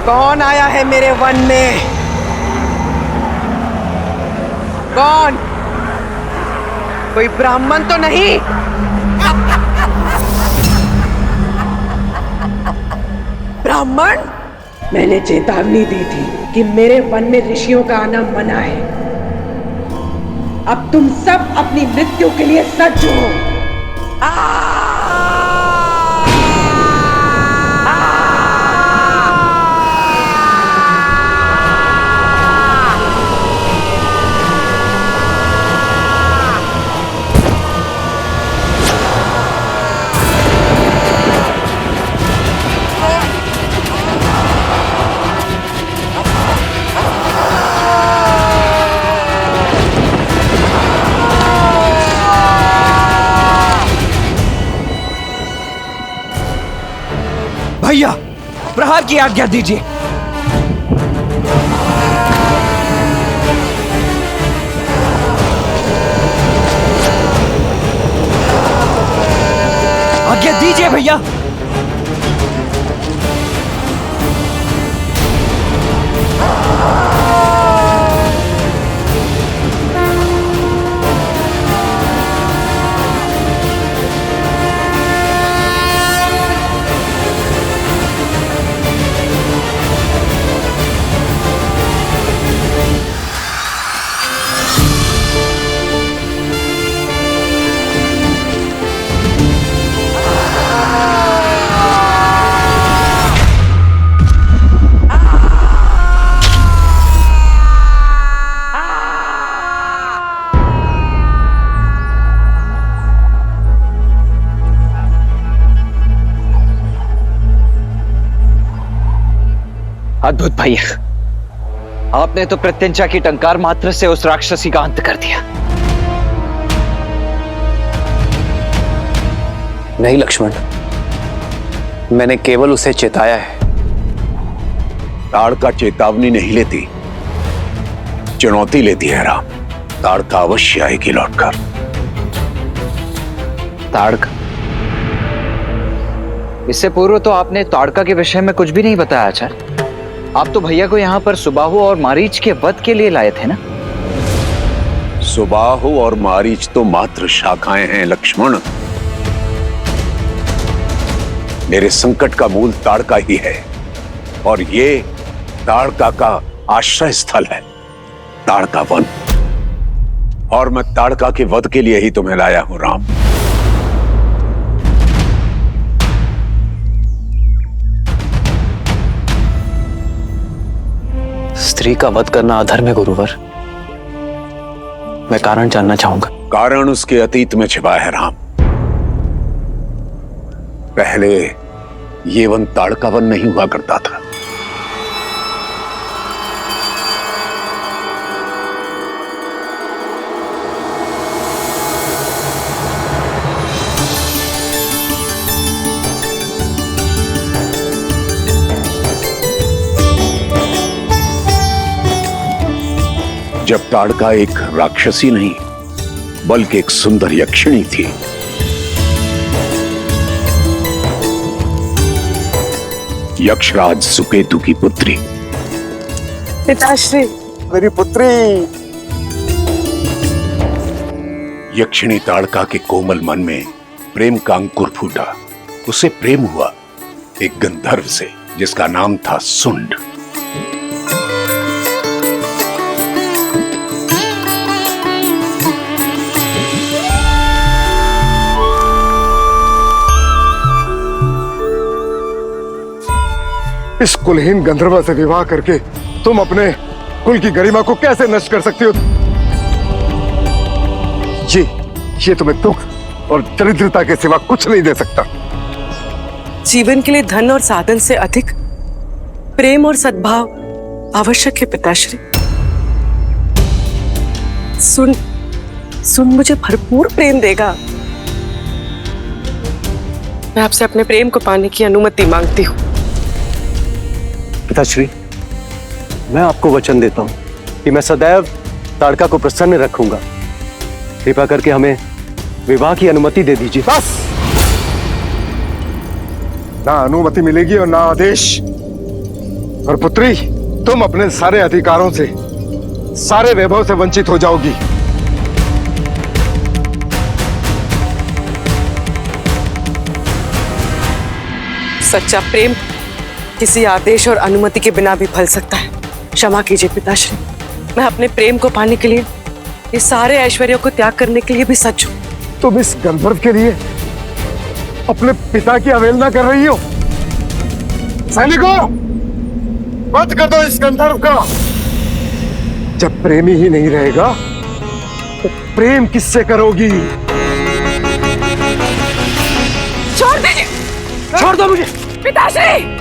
कौन आया है मेरे वन में? कौन? कोई ब्राह्मण तो नहीं? ब्राह्मण? मैंने चेतावनी दी थी कि मेरे वन में ऋषियों का आना मना है। अब तुम सब अपनी मृत्यु के लिए सज्ज हो। भैया, प्रहार की आज्ञा दीजिए। आज्ञा दीजिए भैया। अद्भुत भैया, आपने तो प्रत्यंचा की टंकार मात्र से उस राक्षसी का अंत कर दिया। नहीं लक्ष्मण, मैंने केवल उसे चेताया है। ताड़का चेतावनी नहीं लेती, चुनौती लेती है राम। ताड़का अवश्य आएगी लौटकर। ताड़का? इससे पूर्व तो आपने ताड़का के विषय में कुछ भी नहीं बताया आचार्य। आप तो भैया को यहाँ पर सुबाहु और मारीच के वध के लिए लाए थे ना? सुबाहु और मारीच तो मात्र शाखाएं हैं लक्ष्मण। मेरे संकट का मूल ताड़का ही है, और ये ताड़का का आश्रय स्थल है, ताड़का वन। और मैं ताड़का के वध के लिए ही तुम्हें लाया हूं राम। स्त्री का वध करना अधर्म है गुरुवर। मैं कारण जानना चाहूंगा। कारण उसके अतीत में छिपा है राम। पहले ये वन ताड़का वन नहीं हुआ करता था। जब ताड़का एक राक्षसी नहीं बल्कि एक सुंदर यक्षिणी थी। यक्षराज सुकेतु की पुत्री। पिताश्री, मेरी पुत्री। यक्षिणी ताड़का के कोमल मन में प्रेम का अंकुर फूटा। उसे प्रेम हुआ एक गंधर्व से जिसका नाम था सुंड। इस कुलहीन गंधर्व से विवाह करके तुम अपने कुल की गरिमा को कैसे नष्ट कर सकती हो? ये तुम्हें दुख और दरिद्रता के सिवा कुछ नहीं दे सकता। जीवन के लिए धन और साधन से अधिक प्रेम और सद्भाव आवश्यक है पिताश्री। सुन मुझे भरपूर प्रेम देगा। मैं आपसे अपने प्रेम को पाने की अनुमति मांगती हूँ। पिताश्री, मैं आपको वचन देता हूं कि मैं सदैव ताड़का को प्रसन्न रखूंगा। कृपा करके हमें विवाह की अनुमति दे दीजिए। बस, ना अनुमति मिलेगी और ना आदेश। और पुत्री, तुम अपने सारे अधिकारों से, सारे वैभव से वंचित हो जाओगी। सच्चा प्रेम किसी आदेश और अनुमति के बिना भी फल सकता है। क्षमा कीजिए पिताश्री, मैं अपने प्रेम को पाने के लिए ये सारे ऐश्वर्यों को त्याग करने के लिए भी सच हूं। तुम इस गंधर्व के लिए अपने पिता की अवहेलना कर रही हो। सैनिकों, वध कर दो इस गंधर्व का। जब प्रेमी ही नहीं रहेगा तो प्रेम किससे करोगी? छोड़ दीजिए, छोड़ दो मुझे। पिताश्री।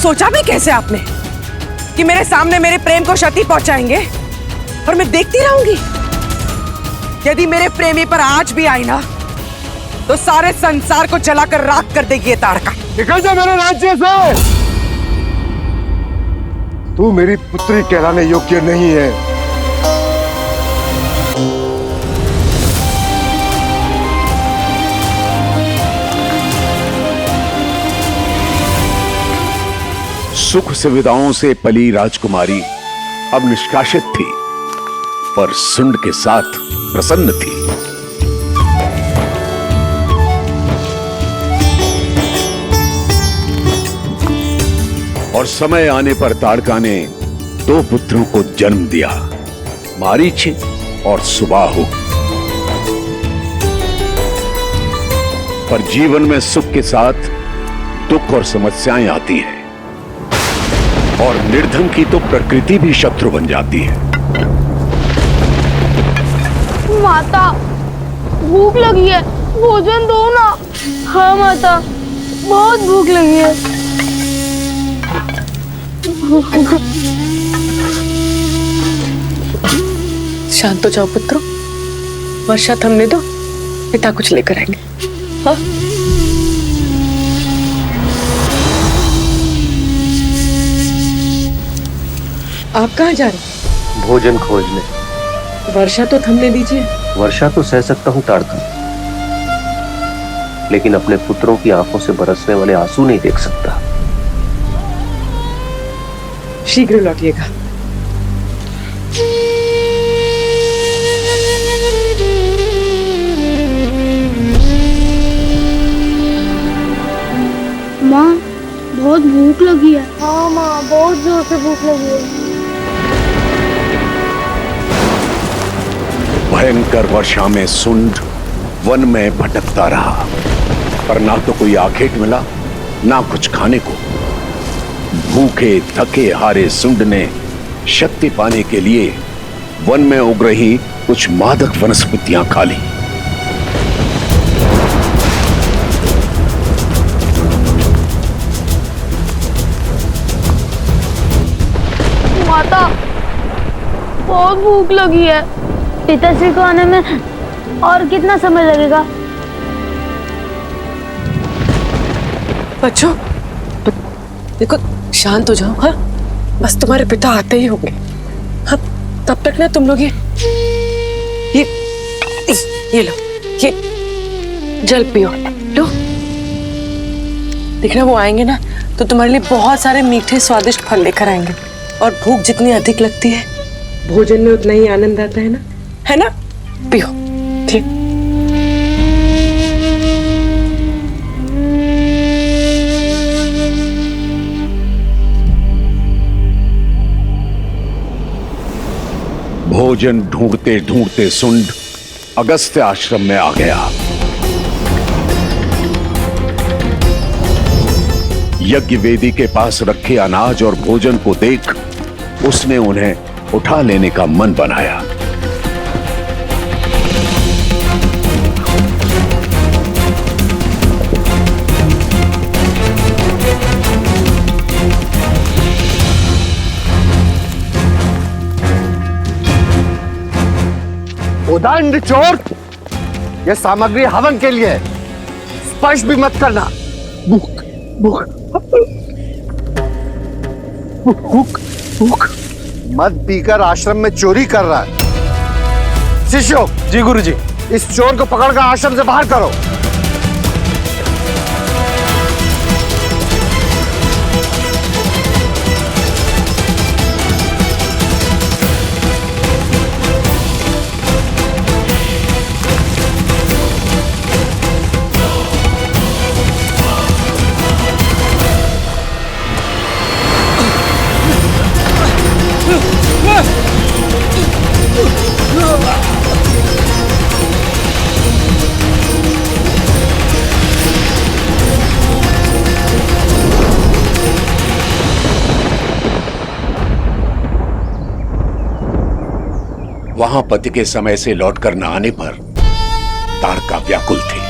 सोचा भी कैसे आपने कि मेरे सामने मेरे प्रेम को क्षति पहुंचाएंगे और मैं देखती रहूंगी? यदि मेरे प्रेमी पर आज भी आई ना तो सारे संसार को जलाकर राख कर देगी ये ताड़का। निकल जा मेरे राज्य से। तू मेरी पुत्री कहलाने योग्य नहीं है। सुख सुविधाओं से पली राजकुमारी अब निष्कासित थी, पर सुंड के साथ प्रसन्न थी। और समय आने पर ताड़का ने 2 पुत्रों को जन्म दिया, मारीच और सुबाहु। पर जीवन में सुख के साथ दुख और समस्याएं आती हैं, और निर्धन की तो प्रकृति भी शत्रु बन जाती है। माता, भूख लगी है, भोजन दो ना। हाँ माता, बहुत भूख लगी है। शांत हो जाओ पुत्रों, वर्षा थमने दो, पिता कुछ लेकर आएंगे। हाँ? आप कहाँ जा रहे हैं? भोजन खोजने। वर्षा तो थमने दीजिए। वर्षा तो सह सकता हूँ ताड़का, लेकिन अपने पुत्रों की आंखों से बरसने वाले आंसू नहीं देख सकता। शीघ्र लौटिएगा। माँ, बहुत भूख लगी है। हाँ माँ, बहुत जोर से भूख लगी है। भयंकर वर्षा में सुंड वन में भटकता रहा, पर ना तो कोई आखेट मिला, ना कुछ खाने को। भूखे थके हारे सुंड ने शक्ति पाने के लिए वन में उग रही कुछ मादक वनस्पतियां खा ली। माता, बहुत भूख लगी है। पिताश्री को आने में और कितना समय लगेगा? बच्चों, देखो, शांत हो जाओ। हाँ, बस तुम्हारे पिता आते ही होंगे। हाँ, तब तक ना तुम लोग ये लो, ये जल पियो। लो, देखना वो आएंगे ना तो तुम्हारे लिए बहुत सारे मीठे स्वादिष्ट फल लेकर आएंगे, और भूख जितनी अधिक लगती है भोजन में उतना ही आनंद आता है ना? है ना? पियो। ठीक। भोजन ढूंढते ढूंढते सुंड अगस्त्य आश्रम में आ गया। यज्ञ वेदी के पास रखे अनाज और भोजन को देख उसने उन्हें उठा लेने का मन बनाया। दंड चोर, यह सामग्री हवन के लिए है। स्पर्श भी मत करना। भूख भूख भूख भूख मत पीकर आश्रम में चोरी कर रहा है। शिष्यों, जी गुरुजी। इस चोर को पकड़कर आश्रम से बाहर करो। वहां पति के समय से लौटकर न आने पर ताड़का व्याकुल थी।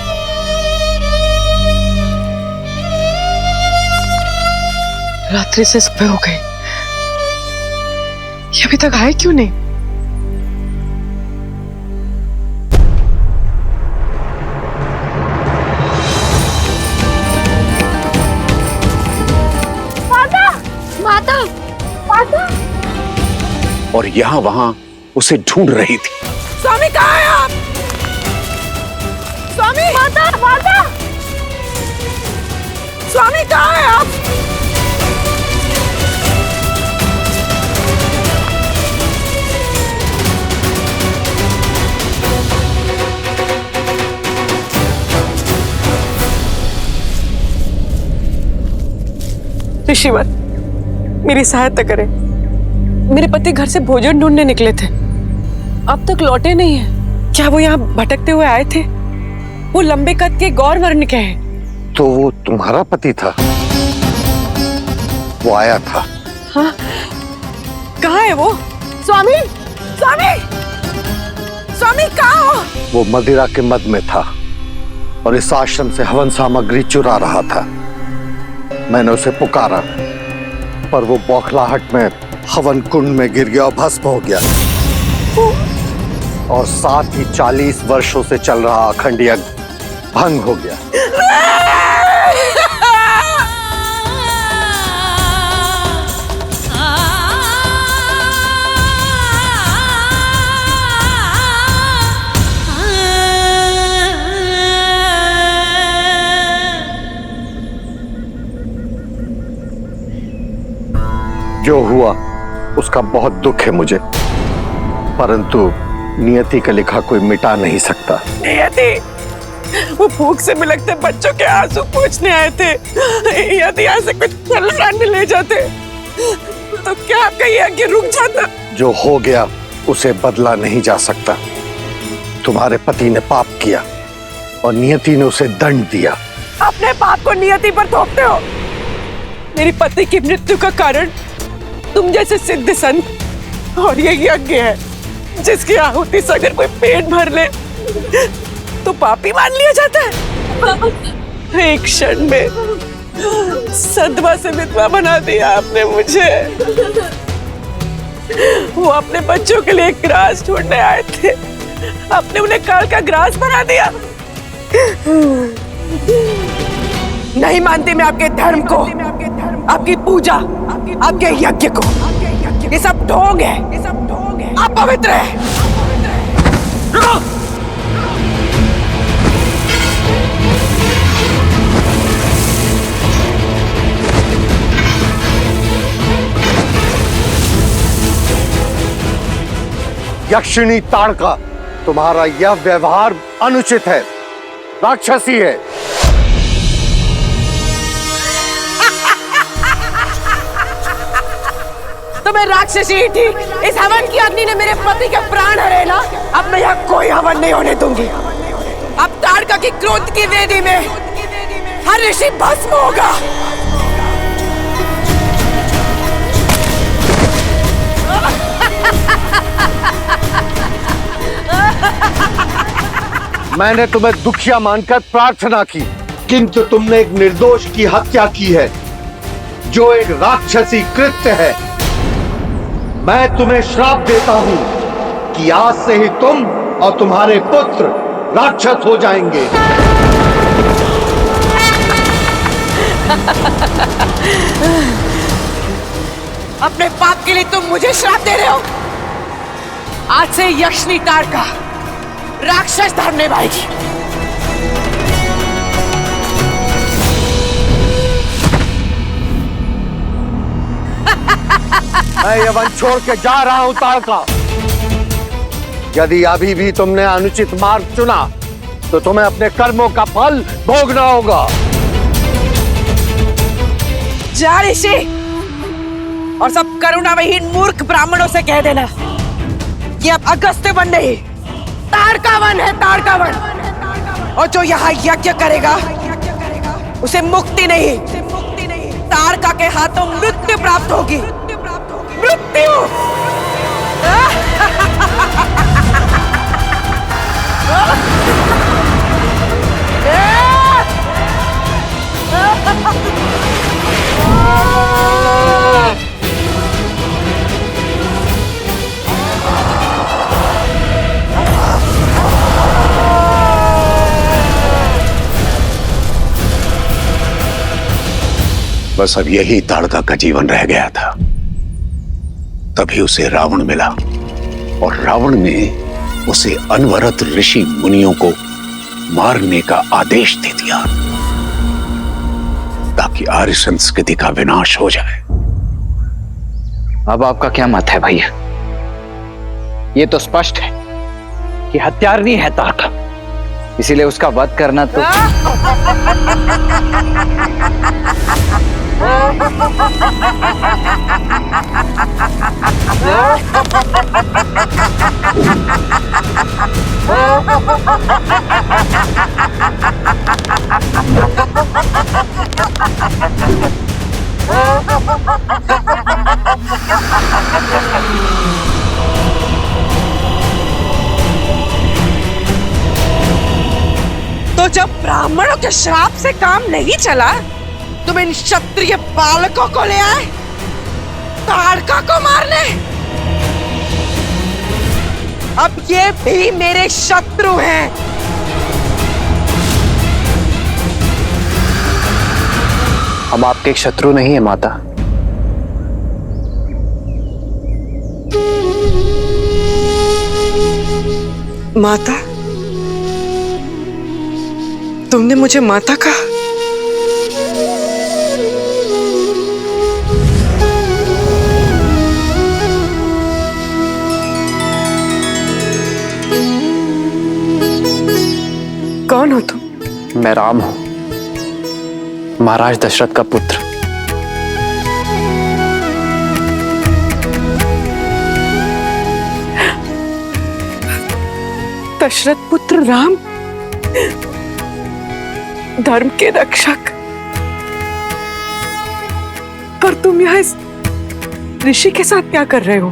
रात्रि से सुबह हो गई, ये अभी तक आए क्यों नहीं? माता माता माता। और यहां वहां उसे ढूंढ रही थी। स्वामी कहाँ है आप? स्वामी! माता माता। स्वामी कहाँ है आप? ऋषिवर, मेरी सहायता करें। मेरे पति घर से भोजन ढूंढने निकले थे, अब तक लौटे नहीं है। क्या वो यहाँ भटकते हुए आए थे? वो लंबे कद के गौर वर्ण के हैं। तो वो तुम्हारा पति था? वो आया था। हाँ, कहाँ है वो? स्वामी! स्वामी! स्वामी कहाँ हो? वो मदिरा के मद में था और इस आश्रम से हवन सामग्री चुरा रहा था। मैंने उसे पुकारा पर वो बौखलाहट में हवन कुंड में गिर गया और भस्म हो गया। और साथ ही 40 वर्षों से चल रहा अखंड यज्ञ भंग हो गया। जो हुआ उसका बहुत दुख है मुझे, परंतु नियति का लिखा कोई मिटा नहीं सकता। नियति! वो भूख से बिलखते बच्चों के आंसू पोंछने आए थे। यदि यहाँ से कुछ फल ले जाते तो क्या आपका यज्ञ रुक जाता? जो हो गया उसे बदला नहीं जा सकता। तुम्हारे पति ने पाप किया और नियति ने उसे दंड दिया। अपने पाप को नियति पर थोपते हो। मेरी पति की मृत्यु का कारण तुम जैसे सिद्ध संत और ये यज्ञ है, जिसकी आहुति से अगर कोई पेट भर ले तो पापी मान लिया जाता है। एक क्षण में सदमा से विधवा बना दिया आपने मुझे। वो अपने बच्चों के लिए ग्रास ढूंढने आए थे, आपने उन्हें काल का ग्रास बना दिया। नहीं मानती मैं आपके धर्म को, आपकी पूजा, आपके यज्ञ को। ये सब ढोंग है, आप पवित्र है। यक्षिणी ताड़का, तुम्हारा यह व्यवहार अनुचित है, राक्षसी है। तो मैं राक्षसी ही थी। इस हवन की अग्नि ने मेरे पति के प्राण हरे ना। अब मैं यहाँ कोई हवन नहीं होने दूंगी। अब ताड़का की क्रोध की वेदी में हर ऋषि भस्म होगा। मैंने तुम्हें दुखिया मानकर प्रार्थना की, किंतु तुमने एक निर्दोष की हत्या की है, जो एक राक्षसी कृत्य है। मैं तुम्हें श्राप देता हूं कि आज से ही तुम और तुम्हारे पुत्र राक्षस हो जाएंगे। अपने पाप के लिए तुम मुझे श्राप दे रहे हो। आज से यक्षिणी ताड़का राक्षस धर्म निभाएगी। मैं ये वन छोड़ के जा रहा हूं ताड़का। यदि अभी भी तुमने अनुचित मार्ग चुना तो तुम्हें अपने कर्मों का फल भोगना होगा। जा ऋषि, और सब करुणा विहीन मूर्ख ब्राह्मणों से कह देना ये अब अगस्त्य वन नहीं, ताड़का वन है, ताड़का वन। और जो यहाँ यज्ञ करेगा उसे मुक्ति नहीं, ताड़का के हाथों मृत्यु प्राप्त होगी। मृत्यु। बस अब यही ताड़का का जीवन रह गया था। तभी उसे रावण मिला और रावण ने उसे अनवरत ऋषि मुनियों को मारने का आदेश दे दिया ताकि आर्य संस्कृति का विनाश हो जाए। अब आपका क्या मत है भैया? ये तो स्पष्ट है कि हत्यारनी है ताड़का, इसीलिए उसका वध करना तो तो जब ब्राह्मणों के श्राप से काम नहीं चला तुम इन क्षत्रिय बालकों को ले आए ताड़का को मारने। अब ये भी मेरे शत्रु हैं। हम आपके शत्रु नहीं है माता। माता? तुमने मुझे माता कहा? कौन हो तुम? मैं राम हूं, महाराज दशरथ का पुत्र। दशरथ पुत्र राम, धर्म के रक्षक। पर तुम यहाँ इस ऋषि के साथ क्या कर रहे हो?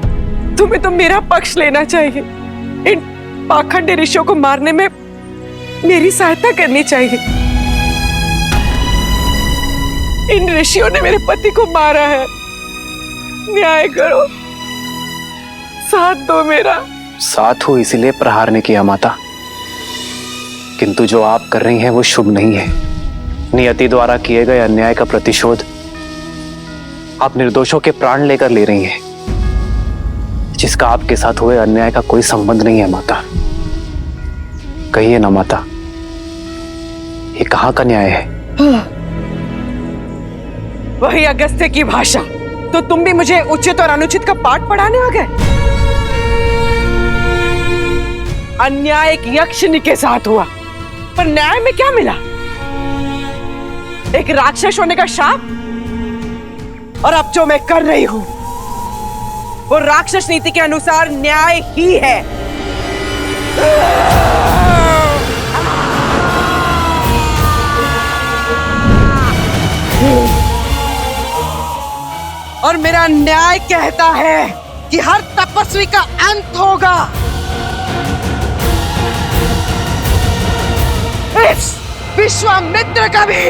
तुम्हें तो मेरा पक्ष लेना चाहिए। इन पाखंडी ऋषियों को मारने में मेरी सहायता करनी चाहिए। इन ऋषियों ने मेरे पति को मारा है, न्याय करो, साथ दो मेरा। साथ हो इसीलिए प्रहार ने किया माता, किंतु जो आप कर रही हैं वो शुभ नहीं है। नियति द्वारा किए गए अन्याय का प्रतिशोध आप निर्दोषों के प्राण लेकर ले रही हैं, जिसका आपके साथ हुए अन्याय का कोई संबंध नहीं है माता। कहिए ना माता, ये कहाँ का न्याय है? वही अगस्त्य की भाषा। तो तुम भी मुझे उचित और अनुचित का पाठ पढ़ाने आ गए? अन्याय एक यक्षिणी के साथ हुआ, पर न्याय में क्या मिला? एक राक्षस होने का शाप। और अब जो मैं कर रही हूं वो राक्षस नीति के अनुसार न्याय ही है। और मेरा न्याय कहता है कि हर तपस्वी का अंत होगा। इस विश्वामित्र का भी।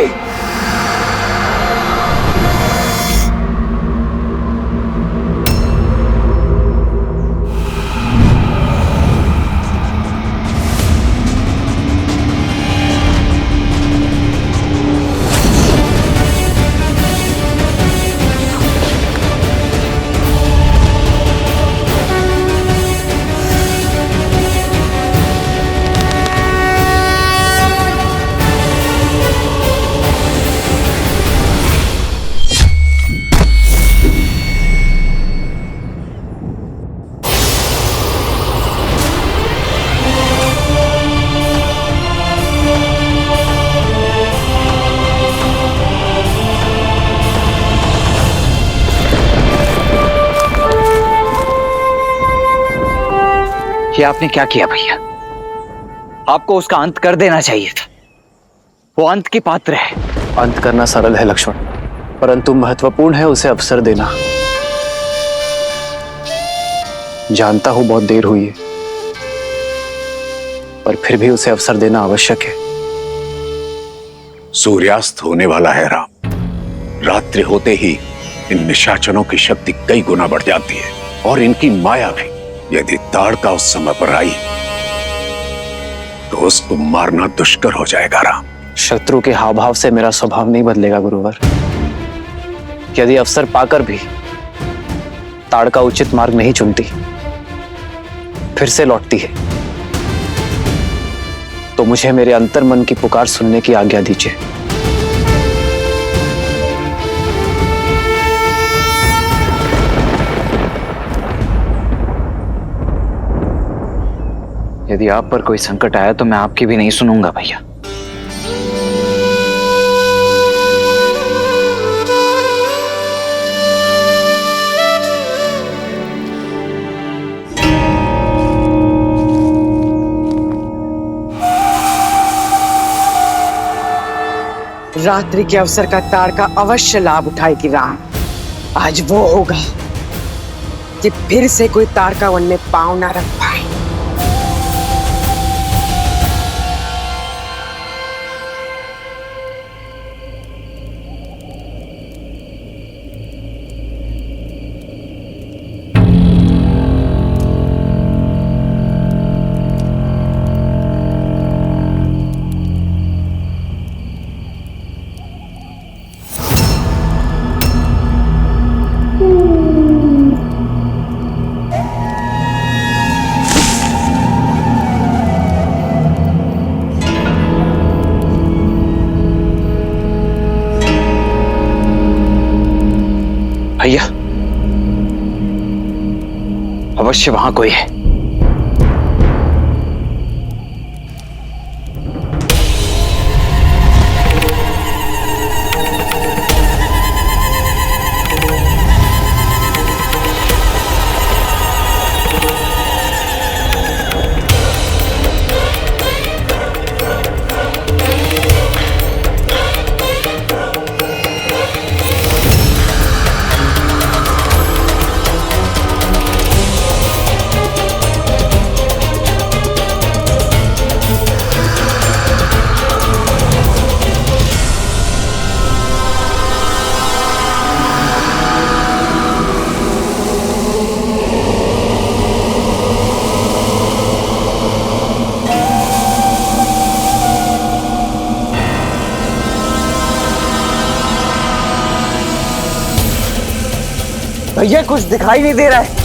कि आपने क्या किया भैया। आपको उसका अंत कर देना चाहिए था। वो अंत की पात्र है। अंत करना सरल है लक्ष्मण, परंतु महत्वपूर्ण है उसे अवसर देना। जानता हूं बहुत देर हुई है, पर फिर भी उसे अवसर देना आवश्यक है। सूर्यास्त होने वाला है राम। रात्रि होते ही इन निशाचरों की शक्ति कई गुना बढ़ जाती है और इनकी माया भी। यदि ताड़का उस समय पर आई तो उसको मारना दुष्कर हो जाएगा राम। शत्रु के हाव भाव से मेरा स्वभाव नहीं बदलेगा गुरुवर। यदि अवसर पाकर भी ताड़का उचित मार्ग नहीं चुनती, फिर से लौटती है, तो मुझे मेरे अंतर मन की पुकार सुनने की आज्ञा दीजिए। यदि आप पर कोई संकट आया तो मैं आपकी भी नहीं सुनूंगा भैया। रात्रि के अवसर का ताड़का अवश्य लाभ उठाएगी राम। आज वो होगा कि फिर से कोई ताड़का वन में पांव ना रख पाए। भैया अवश्य वहां कोई है। भैया कुछ दिखाई नहीं दे रहा है।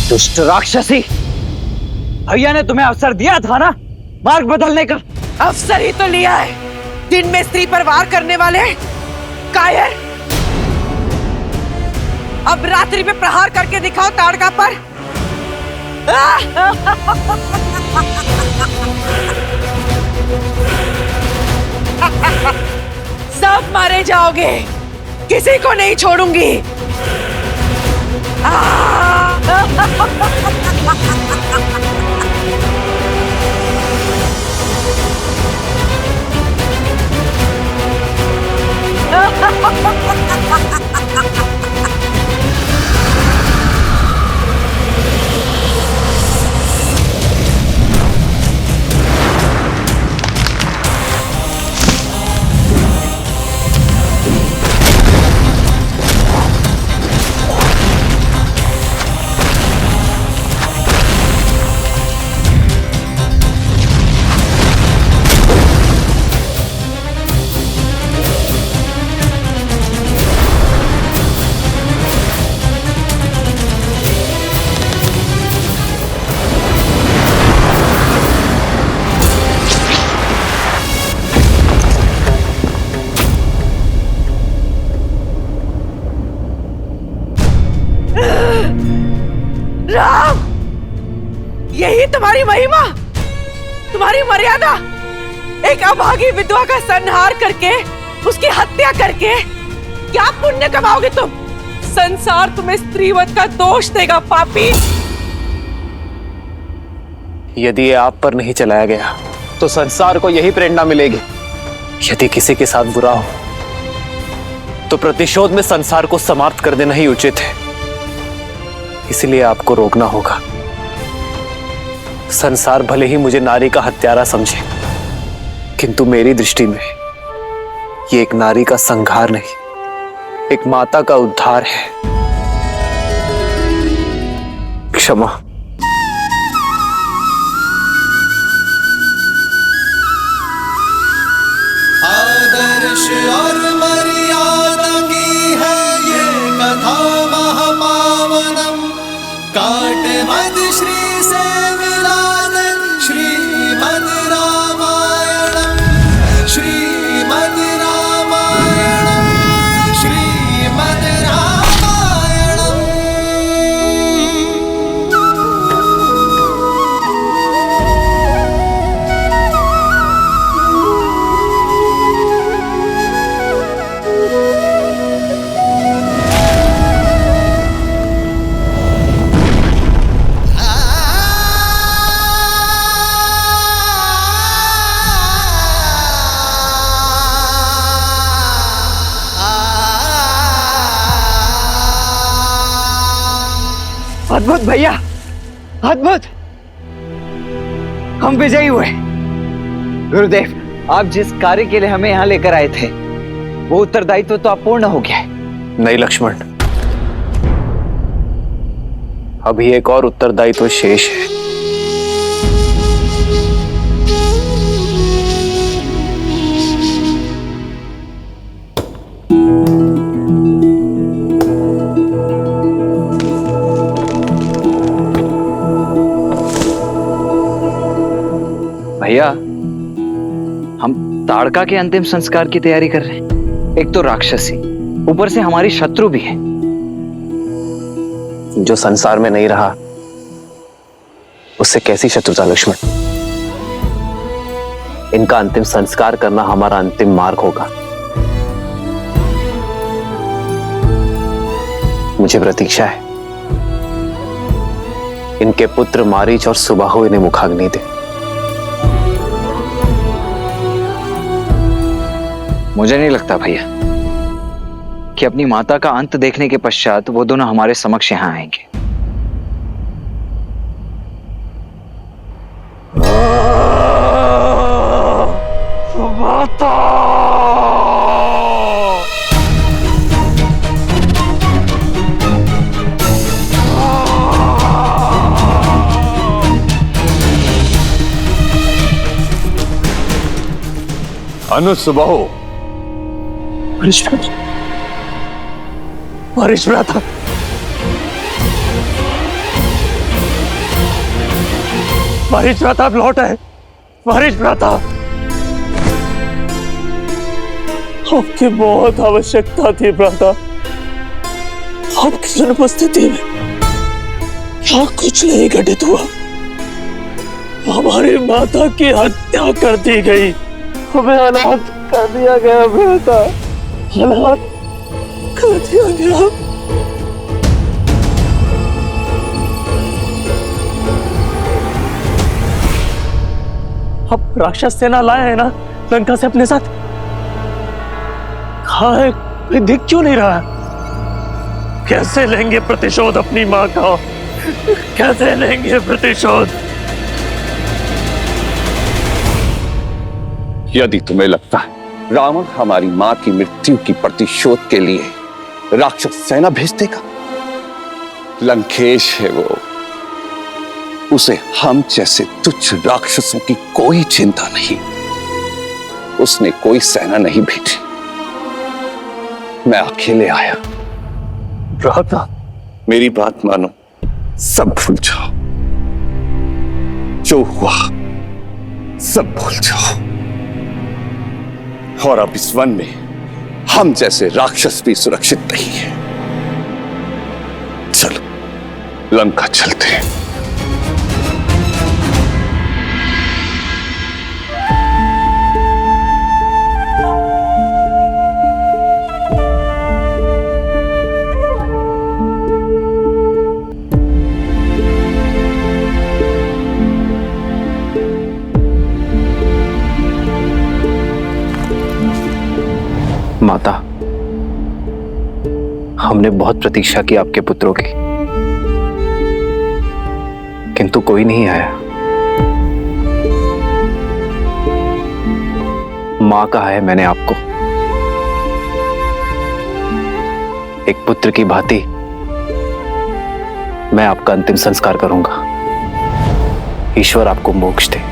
दुष्ट राक्षसी, भैया ने तुम्हें अवसर दिया था ना मार्ग बदलने का। अवसर ही तो लिया है। दिन में स्त्री पर वार करने वाले कायर, अब रात्रि में प्रहार करके दिखाओ ताड़का पर। सब मारे जाओगे, किसी को नहीं छोड़ूंगी। राम, यही तुम्हारी महिमा, तुम्हारी मर्यादा। एक अभागी विधवा का संहार करके, उसकी हत्या करके क्या पुण्य कमाओगे तुम? संसार तुम्हें स्त्रीवध का दोष देगा पापी। यदि ये आप पर नहीं चलाया गया तो संसार को यही प्रेरणा मिलेगी। यदि किसी के साथ बुरा हो तो प्रतिशोध में संसार को समाप्त कर देना ही उचित है। इसलिए आपको रोकना होगा। संसार भले ही मुझे नारी का हत्यारा समझे, किंतु मेरी दृष्टि में ये एक नारी का संहार नहीं, एक माता का उद्धार है। क्षमा। आदर्श और मर्यादा की है ये कथा महापावनम। काट मद श्री से मिलादन श्रीमद् रामायणम। श्रीमद् रामायणम। श्रीमद् रामायणम। अद्भुत भैया, अद्भुत। हम विजयी हुए। गुरुदेव, आप जिस कार्य के लिए हमें यहाँ लेकर आए थे वो उत्तरदायित्व तो अब पूर्ण हो गया है। नहीं लक्ष्मण, अभी एक और उत्तरदायित्व शेष है। भैया, हम ताड़का के अंतिम संस्कार की तैयारी कर रहे हैं। एक तो राक्षसी, ऊपर से हमारी शत्रु भी है। जो संसार में नहीं रहा उससे कैसी शत्रुता लक्ष्मण? इनका अंतिम संस्कार करना हमारा अंतिम मार्ग होगा। मुझे प्रतीक्षा है इनके पुत्र मारीच और सुबाहु इन्हें मुखाग्नि दे। मुझे नहीं लगता भैया कि अपनी माता का अंत देखने के पश्चात वो दोनों हमारे समक्ष यहाँ आएंगे। अनुसुबाहु, मारीच भ्राता, मारीच भ्राता अब लौट आए। मारीच भ्राता, आपकी बहुत आवश्यकता थी भ्राता। आपकी अनुपस्थिति में क्या कुछ नहीं घटित हुआ। हमारी माता की हत्या कर दी गई, हमें अनाथ कर दिया गया भ्राता, अनाथ कर दिया गया। अब राक्षस सेना लाए हैं ना लंका से अपने साथ। कहाँ है, कोई दिख क्यों नहीं रहा? कैसे लेंगे प्रतिशोध अपनी माँ का? कैसे लेंगे प्रतिशोध? यदि तुम्हें लगता है रावण हमारी मां की मृत्यु की प्रतिशोध के लिए राक्षस सेना भेज देगा, लंकेश है वो, उसे हम जैसे तुच्छ राक्षसों की कोई चिंता नहीं। उसने कोई सेना नहीं भेजी, मैं अकेले आया। भ्राता, मेरी बात मानो, सब भूल जाओ, जो हुआ सब भूल जाओ। और अब इस वन में हम जैसे राक्षस भी सुरक्षित नहीं है। चलो लंका चलते हैं। माता, हमने बहुत प्रतीक्षा की आपके पुत्रों की, किंतु कोई नहीं आया। मां कहा है मैंने आपको, एक पुत्र की भांति मैं आपका अंतिम संस्कार करूंगा। ईश्वर आपको मोक्ष दे।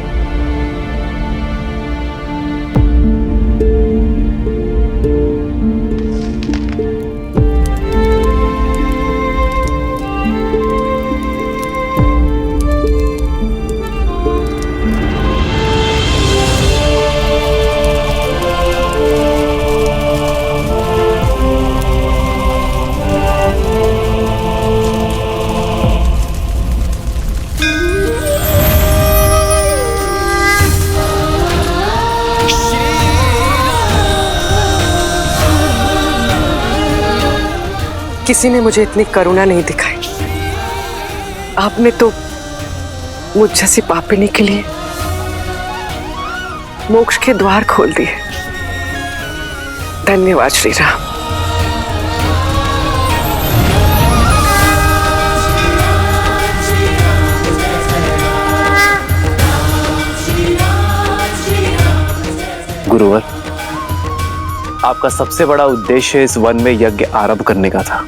किसी ने मुझे इतनी करुणा नहीं दिखाई। आपने तो मुझ जैसी पापिनी के लिए मोक्ष के द्वार खोल दिए। धन्यवाद श्री राम। गुरुवर, आपका सबसे बड़ा उद्देश्य इस वन में यज्ञ आरंभ करने का था।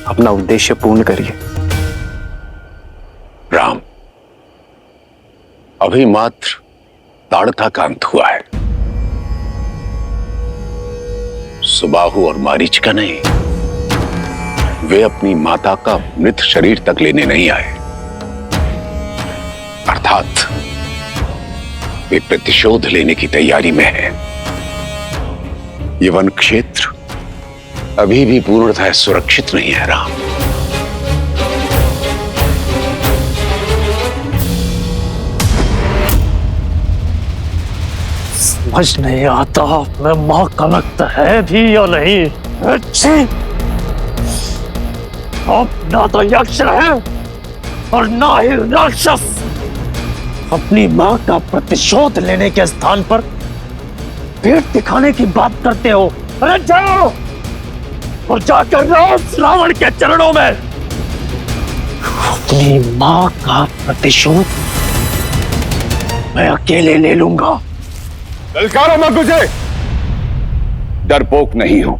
अपना उद्देश्य पूर्ण करिए। राम, अभी मात्र ताड़का का अंत हुआ है। सुबाहु और मारीच का नहीं। वे अपनी माता का मृत शरीर तक लेने नहीं आए, अर्थात वे प्रतिशोध लेने की तैयारी में हैं। ये वन क्षेत्र अभी भी पूर्णतः सुरक्षित नहीं है राम। समझ नहीं आता मैं मां का वक्त है भी या नहीं। अच्छी, अब ना तो यक्ष है और ना ही राक्षस। अपनी मां का प्रतिशोध लेने के स्थान पर पेट दिखाने की बात करते हो। अरे जाओ और जाकर रावण के चरणों में अपनी मां का प्रतिशोध मैं अकेले ले लूंगा। ललकारो मत मुझे, डरपोक नहीं हूं,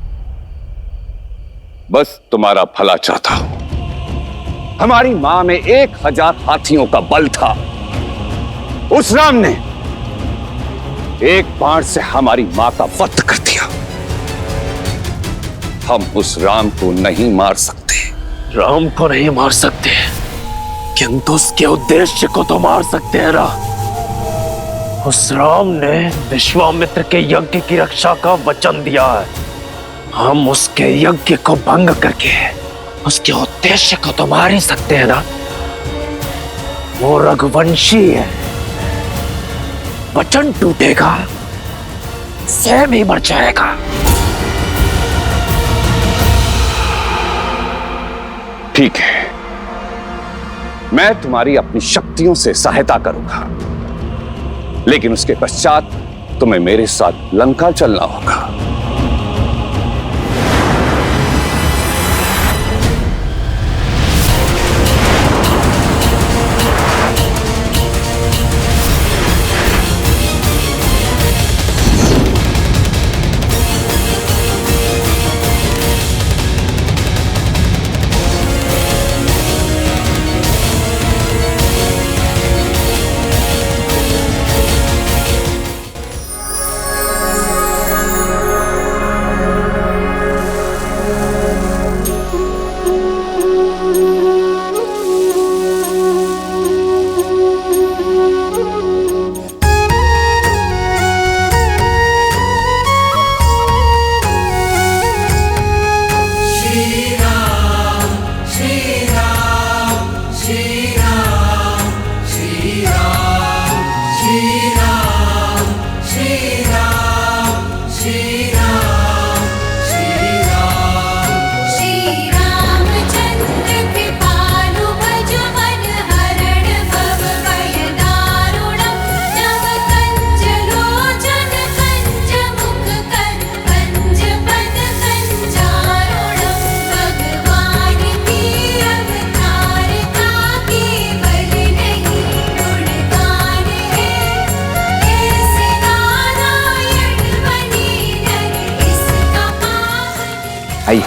बस तुम्हारा भला चाहता हूं। हमारी मां में 1000 हाथियों का बल था। उस राम ने एक बाण से हमारी मां का वध कर दिया। हम उस राम को नहीं मार सकते। राम को नहीं मार सकते, किंतु उसके उद्देश्य को तो मार सकते हैं ना। उस राम ने विश्वामित्र के यज्ञ की रक्षा का वचन दिया है। हम उसके यज्ञ को भंग करके उसके उद्देश्य को तो मार ही सकते हैं ना। वो रघुवंशी है, वचन टूटेगा, स्वयं ही मर जाएगा। ठीक है, मैं तुम्हारी अपनी शक्तियों से सहायता करूंगा, लेकिन उसके पश्चात तुम्हें मेरे साथ लंका चलना होगा। आइए।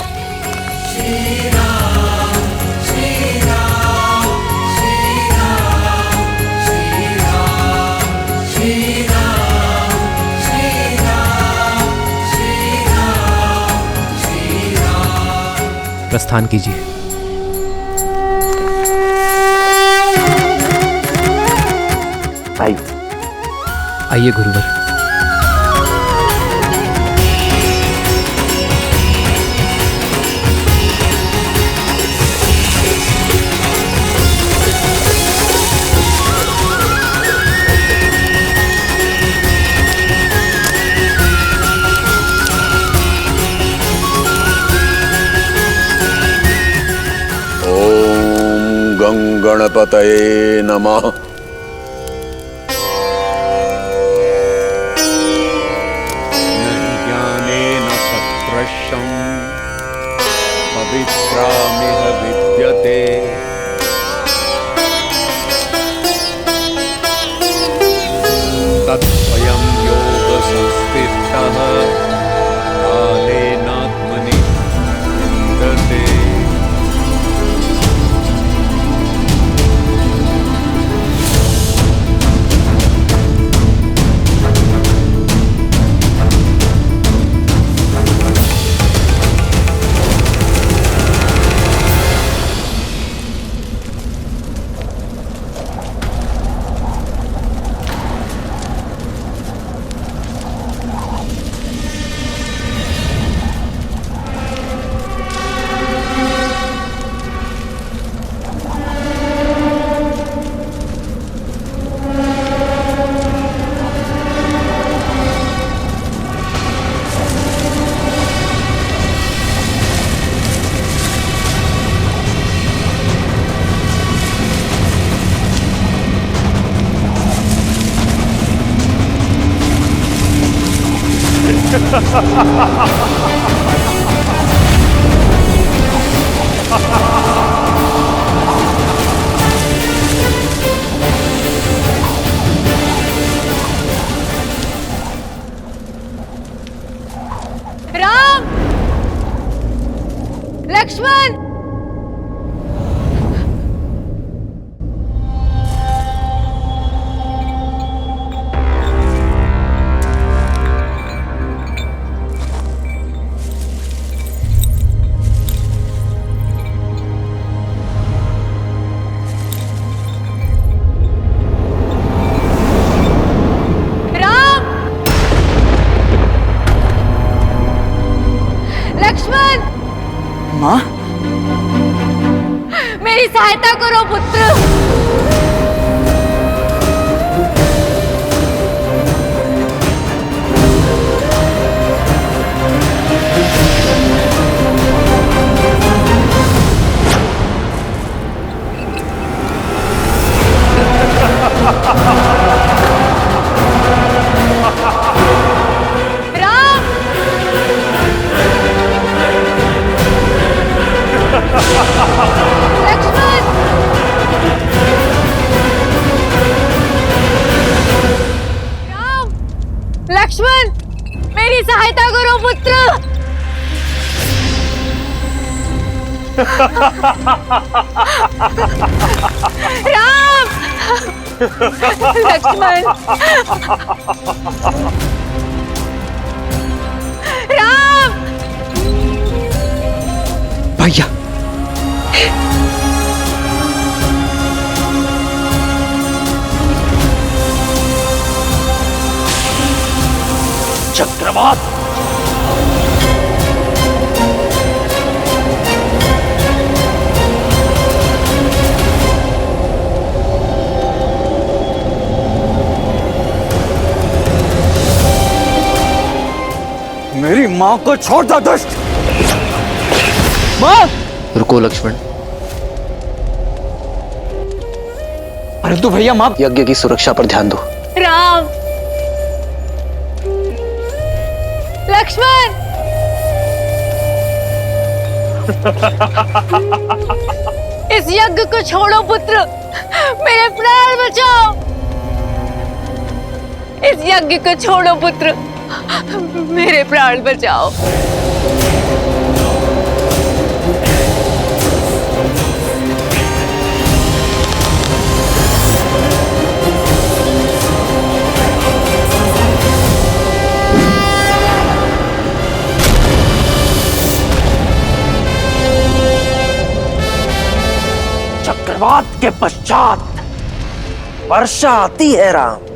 प्रस्थान कीजिए। आइए। आइए गुरुवर। गणपतये नमः। न ज्ञानेन सदृशं पवित्रमिह विद्यते। तत्स्वयं योगसंस्थितः कालेनात्मनि विन्दते। राम, लक्ष्मण, लक्ष्मण, माँ, मेरी सहायता करो पुत्र। मेरी सहायता करो पुत्र। राम, लक्ष्मण, राम। भैया चक्रवात, मेरी माँ को छोड़ दो दुष्ट। माँ, रुको लक्ष्मण, परंतु भैया माँ, यज्ञ की सुरक्षा पर ध्यान दो। राम, लक्ष्मण, इस यज्ञ को छोड़ो पुत्र, मेरे प्राण बचाओ। इस यज्ञ को छोड़ो पुत्र, मेरे प्राण बचाओ। चक्रवात के पश्चात वर्षा आती है राम।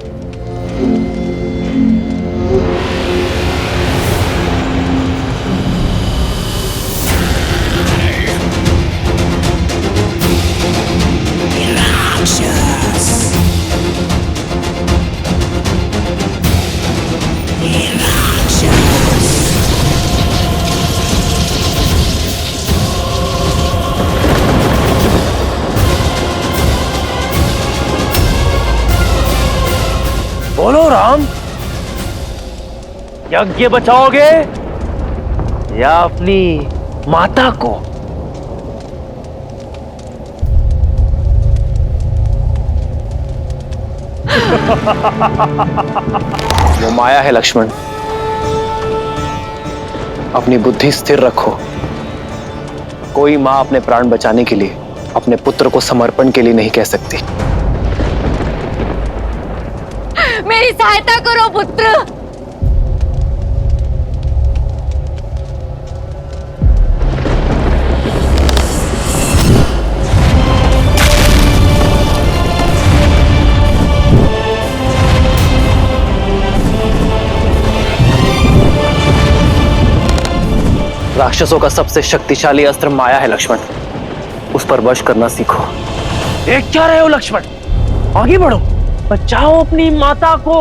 बोलो राम, यज्ञ बचाओगे या अपनी माता को? वो माया है लक्ष्मण, अपनी बुद्धि स्थिर रखो। कोई मां अपने प्राण बचाने के लिए अपने पुत्र को समर्पण के लिए नहीं कह सकती। मेरी सहायता करो पुत्र। राक्षसों का सबसे शक्तिशाली अस्त्र माया है लक्ष्मण, उस पर वश करना सीखो। देख क्या रहे हो लक्ष्मण, आगे बढ़ो, बचाओ अपनी माता को,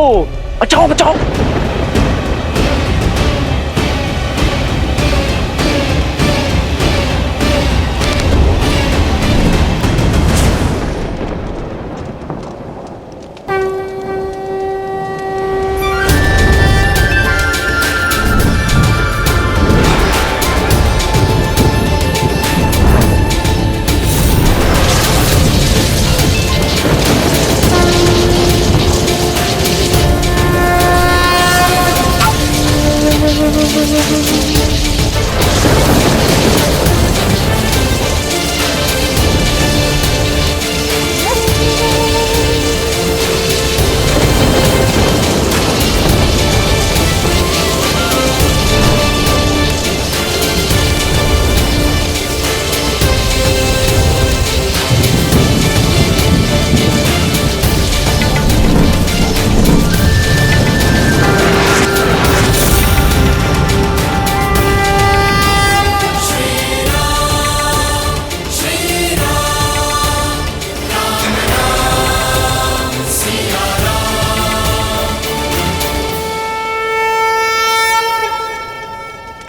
बचाओ बचाओ।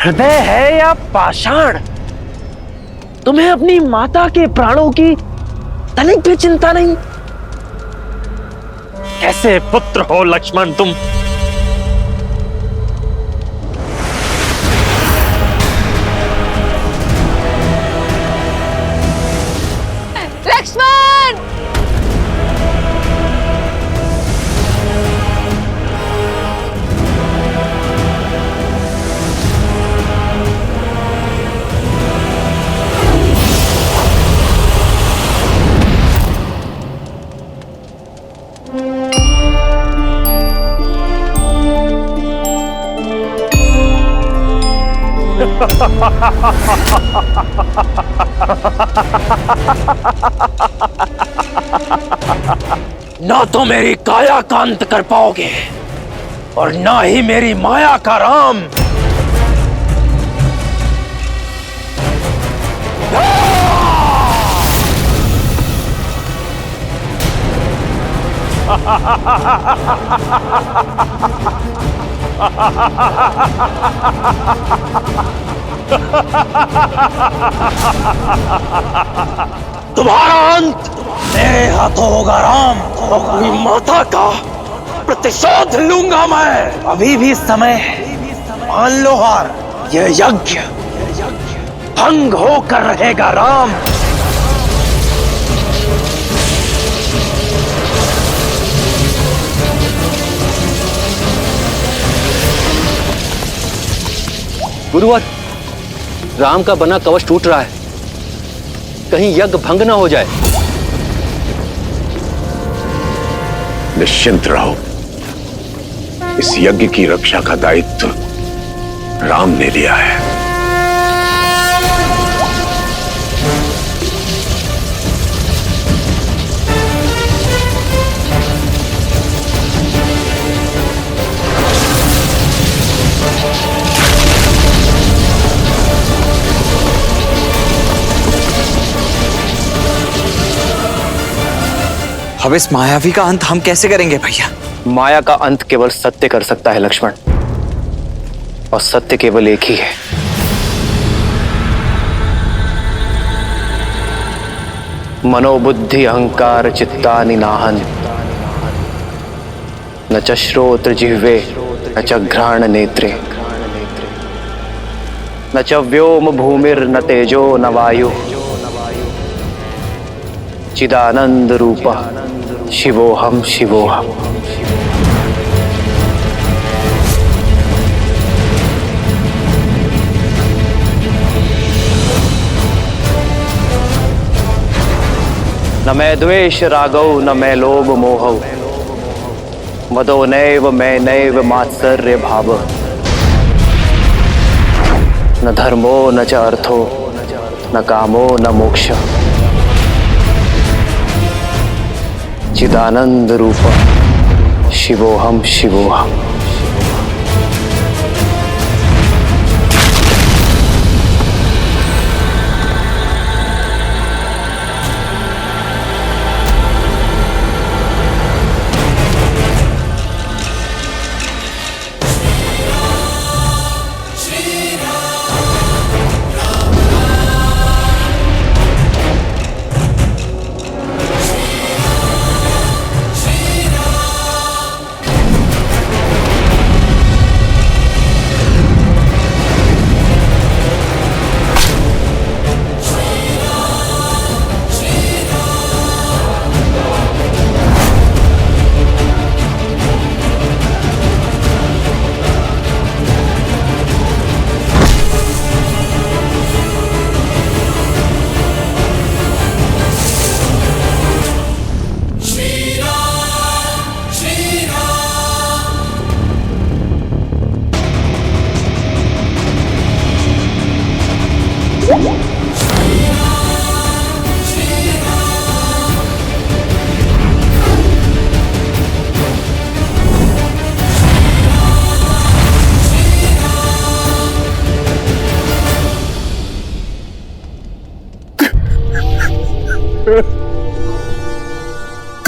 हृदय है या पाषाण, तुम्हें अपनी माता के प्राणों की तनिक भी चिंता नहीं? कैसे पुत्र हो लक्ष्मण तुम? लक्ष्मण, ना तो मेरी काया का अंत कर पाओगे और ना ही मेरी माया का राम। तुम्हारा अंत मेरे हाथों होगा राम। अपनी माता का प्रतिशोध लूंगा मैं। अभी भी समय है, मान लो हार। यह यज्ञ भंग होकर रहेगा राम। गुरुवर, राम का बना कवच टूट रहा है, कहीं यज्ञ भंग ना हो जाए। निश्चिंत रहो, इस यज्ञ की रक्षा का दायित्व राम ने लिया है। अब इस मायावी का अंत हम कैसे करेंगे भैया? माया का अंत केवल सत्य कर सकता है लक्ष्मण, और सत्य केवल एक ही है। मनोबुद्धि अहंकार चित्तानि नाहन, न च श्रोत्र जिह्वे न च घ्राण नेत्रे, न च व्योम भूमिर्न तेजो न वायु, चिदानंद रूपा शिवोहम शिवोहम। न मैं द्वेष रागौ न मैं लोभ मोहौ, मदो नैव मैं नैव मात्सर्य भाव, न धर्मो न च अर्थो न कामो न मोक्ष, चिदानंद रूप शिवोहम शिवोहम।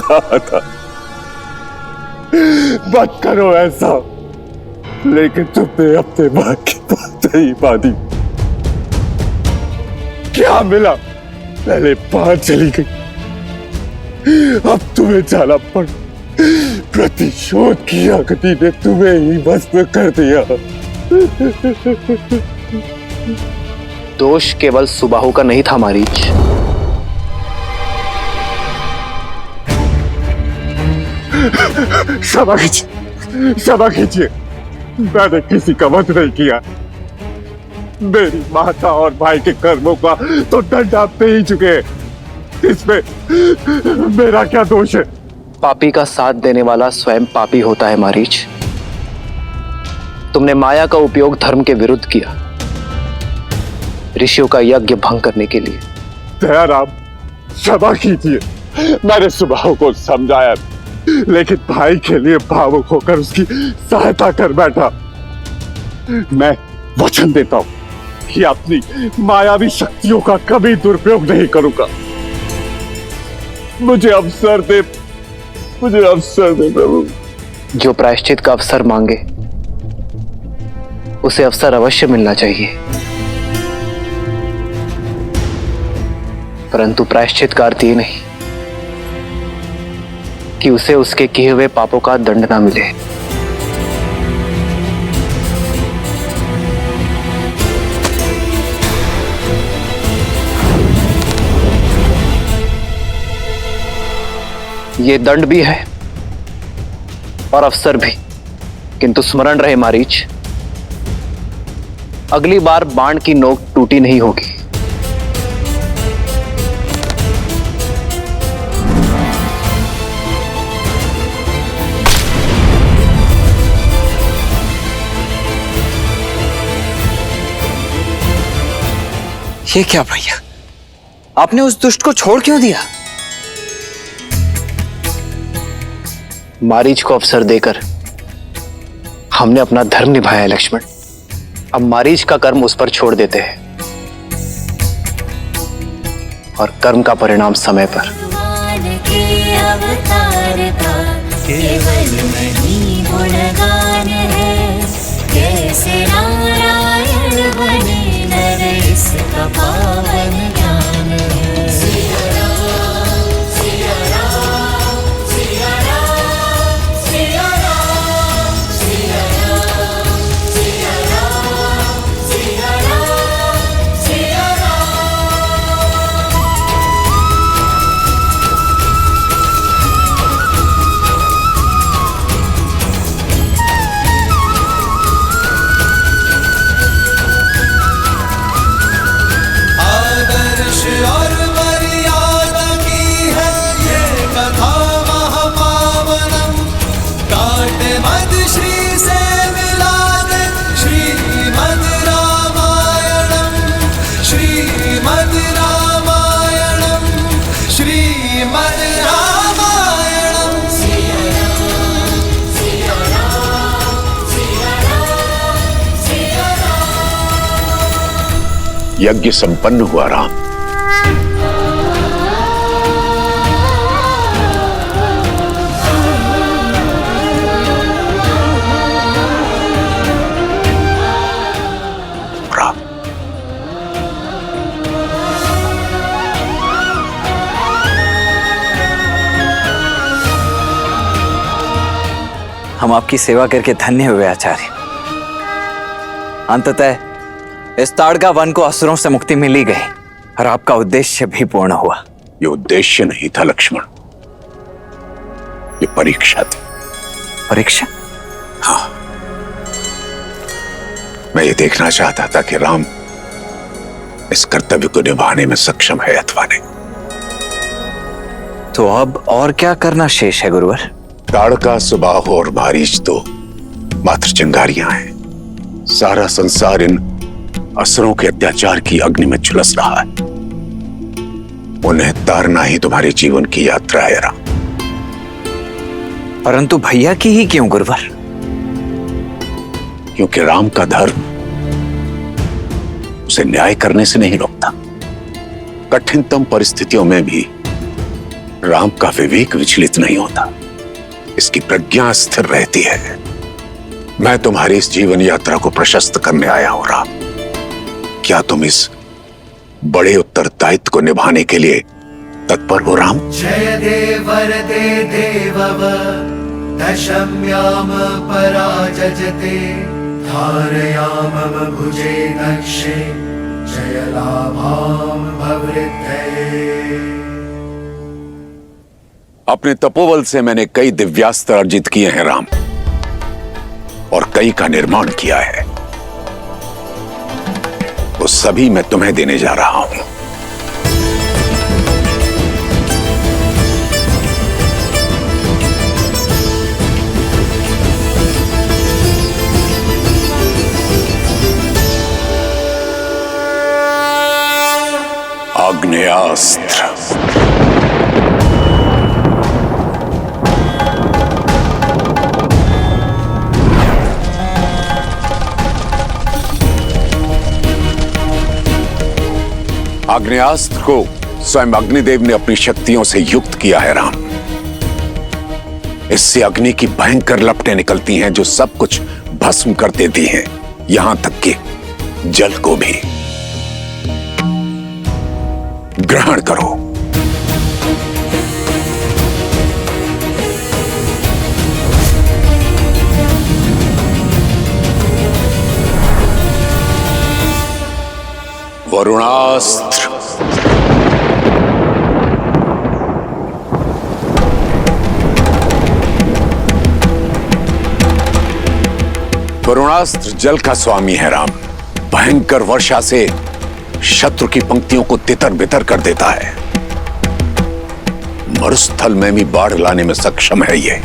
कहा था मत करो ऐसा, लेकिन तुमने अपने मां की बात नहीं मानी। क्या मिला? पहले बाहर चली गई, अब तुम्हें जाना पड़। प्रतिशोध की अग्नि ने तुम्हें ही भस्म कर दिया। दोष केवल सुबाहु का नहीं था मारीच, क्षमा कीजिए, क्षमा कीजिए, मैंने किसी का वध नहीं किया। मेरी माता और भाई के कर्मों का तो दंड आप दे ही चुके हैं, इसमें मेरा क्या दोष है? पापी का साथ देने वाला स्वयं पापी होता है मारीच। तुमने माया का उपयोग धर्म के विरुद्ध किया, ऋषियों का यज्ञ भंग करने के लिए। दयाराम, क्षमा कीजिए, मैंने सुबाहु को समझाया, लेकिन भाई के लिए भावुक होकर उसकी सहायता कर बैठा। मैं वचन देता हूं कि अपनी मायावी शक्तियों का कभी दुरुपयोग नहीं करूंगा। मुझे अवसर दे प्रभु। जो प्रायश्चित का अवसर मांगे उसे अवसर अवश्य मिलना चाहिए, परंतु प्रायश्चित का अर्थ ये नहीं कि उसे उसके किए हुए पापों का दंड ना मिले। ये दंड भी है और अवसर भी, किंतु स्मरण रहे मारीच, अगली बार बाण की नोक टूटी नहीं होगी। ये क्या भैया, आपने उस दुष्ट को छोड़ क्यों दिया? मारीच को अवसर देकर हमने अपना धर्म निभाया है लक्ष्मण। अब मारीच का कर्म उस पर छोड़ देते हैं और कर्म का परिणाम समय पर। केवल नहीं गुणगान है, कैसे नारायण बने नर, इसका पावन ज्ञान है। सिया राम, सिया राम, सिया राम, सिया राम, सिया राम, सिया राम, सिया राम, सिया राम। आदर्श और मर्यादा की है ये कथा महापावनम, काट मद श्री से मिला दे श्रीमद् रामायणम, श्रीमद् रामायणम, श्रीमद् रामायणम। सिया राम, सिया राम, सिया राम, सिया राम। यज्ञ संपन्न हुआ राम। राम, हम आपकी सेवा करके धन्य हुए आचार्य। अंततः इस ताड़का वन को असुरों से मुक्ति मिली गई और आपका उद्देश्य भी पूर्ण हुआ। ये उद्देश्य नहीं था लक्ष्मण, ये परीक्षा थी। परीक्षा? हाँ, मैं ये देखना चाहता था कि राम इस कर्तव्य को निभाने में सक्षम है अथवा नहीं। तो अब और क्या करना शेष है गुरुवर? ताड़का, सुबाहु और मारीच तो मात्र चिंगारियां हैं। सारा संसार इन असुरों के अत्याचार की अग्नि में झुलस रहा है। उन्हें तारना ही तुम्हारे जीवन की यात्रा है राम। परंतु भैया की ही क्यों गुरुवर? क्योंकि राम का धर्म उसे न्याय करने से नहीं रोकता। कठिनतम परिस्थितियों में भी राम का विवेक विचलित नहीं होता, इसकी प्रज्ञा स्थिर रहती है। मैं तुम्हारी इस जीवन यात्रा को प्रशस्त करने आया हूं राम। क्या तुम इस बड़े उत्तरदायित्व को निभाने के लिए तत्पर हो राम? जय देव वरदे देवव दशम्याम पराजजते, धारयामम भुजे दक्षे जय लाभाम भवृद्धये। अपने तपोबल से मैंने कई दिव्यास्त्र अर्जित किए हैं राम, और कई का निर्माण किया है। वो सभी मैं तुम्हें देने जा रहा हूं। आग्नेयास्त्र। आग्नेयास्त्र को स्वयं अग्निदेव ने अपनी शक्तियों से युक्त किया है राम। इससे अग्नि की भयंकर लपटें निकलती हैं जो सब कुछ भस्म कर देती हैं, यहां तक कि जल को भी। ग्रहण करो। वरुणास्त्र। वरुणास्त्र जल का स्वामी है राम। भयंकर वर्षा से शत्रु की पंक्तियों को तितर बितर कर देता है। मरुस्थल में भी बाढ़ लाने में सक्षम है ये।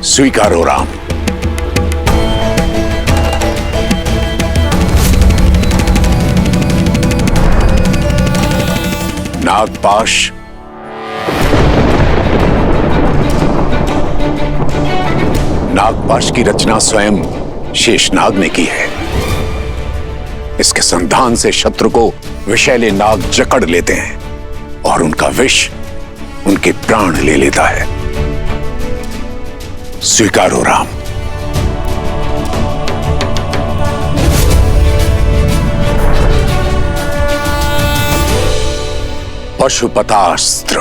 स्वीकारो राम। नागपाश। नागपाश की रचना स्वयं शेषनाग ने की है। इसके संधान से शत्रु को विषैले नाग जकड़ लेते हैं और उनका विष उनके प्राण ले लेता है। स्वीकारो राम। पशुपतास्त्र।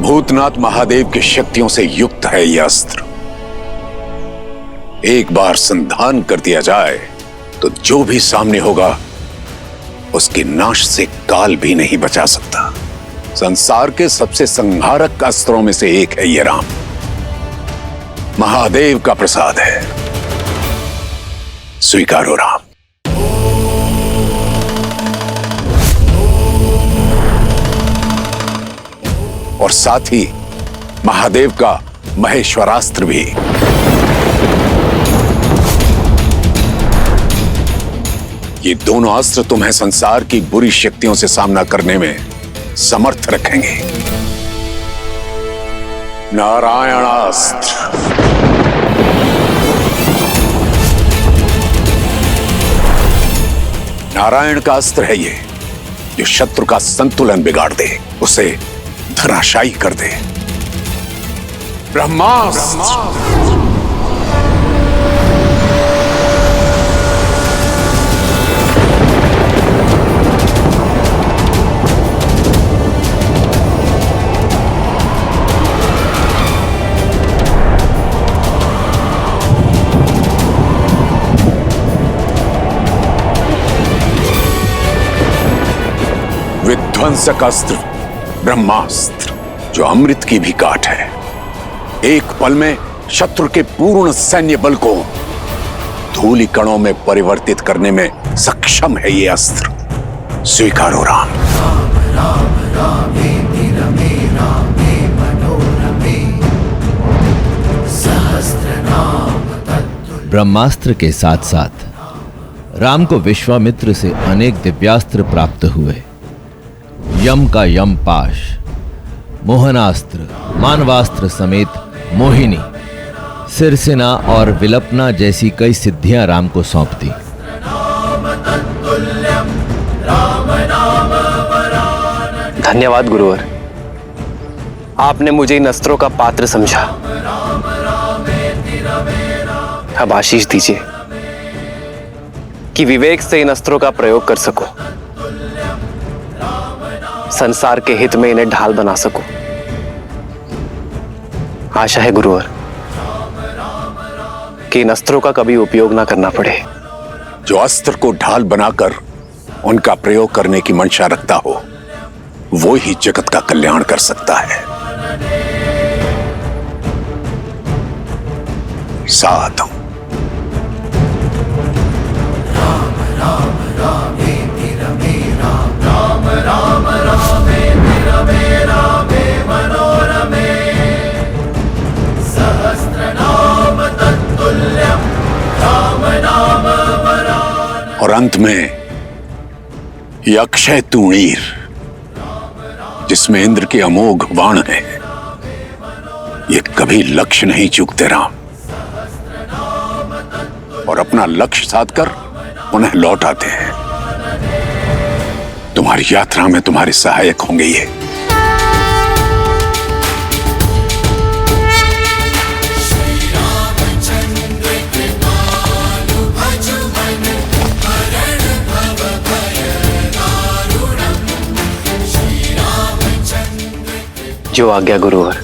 भूतनाथ महादेव की शक्तियों से युक्त है यह अस्त्र। एक बार संधान कर दिया जाए तो जो भी सामने होगा उसके नाश से काल भी नहीं बचा सकता। संसार के सबसे संहारक अस्त्रों में से एक है यह राम। महादेव का प्रसाद है। स्वीकारो राम। और साथ ही महादेव का महेश्वरास्त्र भी। ये दोनों अस्त्र तुम्हें संसार की बुरी शक्तियों से सामना करने में समर्थ रखेंगे। नारायणास्त्र। नारायण का अस्त्र है ये, जो शत्रु का संतुलन बिगाड़ दे, उसे धराशायी कर दे। ब्रह्मास्त्र। विध्वंसक अस्त्र ब्रह्मास्त्र, जो अमृत की भी काट है। एक पल में शत्रु के पूर्ण सैन्य बल को धूलि कणों में परिवर्तित करने में सक्षम है ये अस्त्र। स्वीकारो राम। ब्रह्मास्त्र के साथ साथ राम को विश्वामित्र से अनेक दिव्यास्त्र प्राप्त हुए। यम का यम पाश, मोहनास्त्र, मानवास्त्र समेत मोहिनी, सिरसेना और विलपना जैसी कई सिद्धियां राम को सौंप दी। धन्यवाद गुरुवर, आपने मुझे इन अस्त्रों का पात्र समझा। अब आशीष दीजिए कि विवेक से इन अस्त्रों का प्रयोग कर सकूं, संसार के हित में इन्हें ढाल बना सकूं। आशा है गुरुवर कि इन अस्त्रों का कभी उपयोग ना करना पड़े। जो अस्त्र को ढाल बनाकर उनका प्रयोग करने की मंशा रखता हो, वो ही जगत का कल्याण कर सकता है। साधु। सहस्रनाम तत्तुल्यं राम नाम अंत में ये अक्षय तूणीर, जिसमें इंद्र के अमोघ बाण है, ये कभी लक्ष्य नहीं चूकते राम, और अपना लक्ष्य साधकर उन्हें लौट आते हैं। तुम्हारी यात्रा में तुम्हारे सहायक होंगे ये। जो आज्ञा गुरुवर।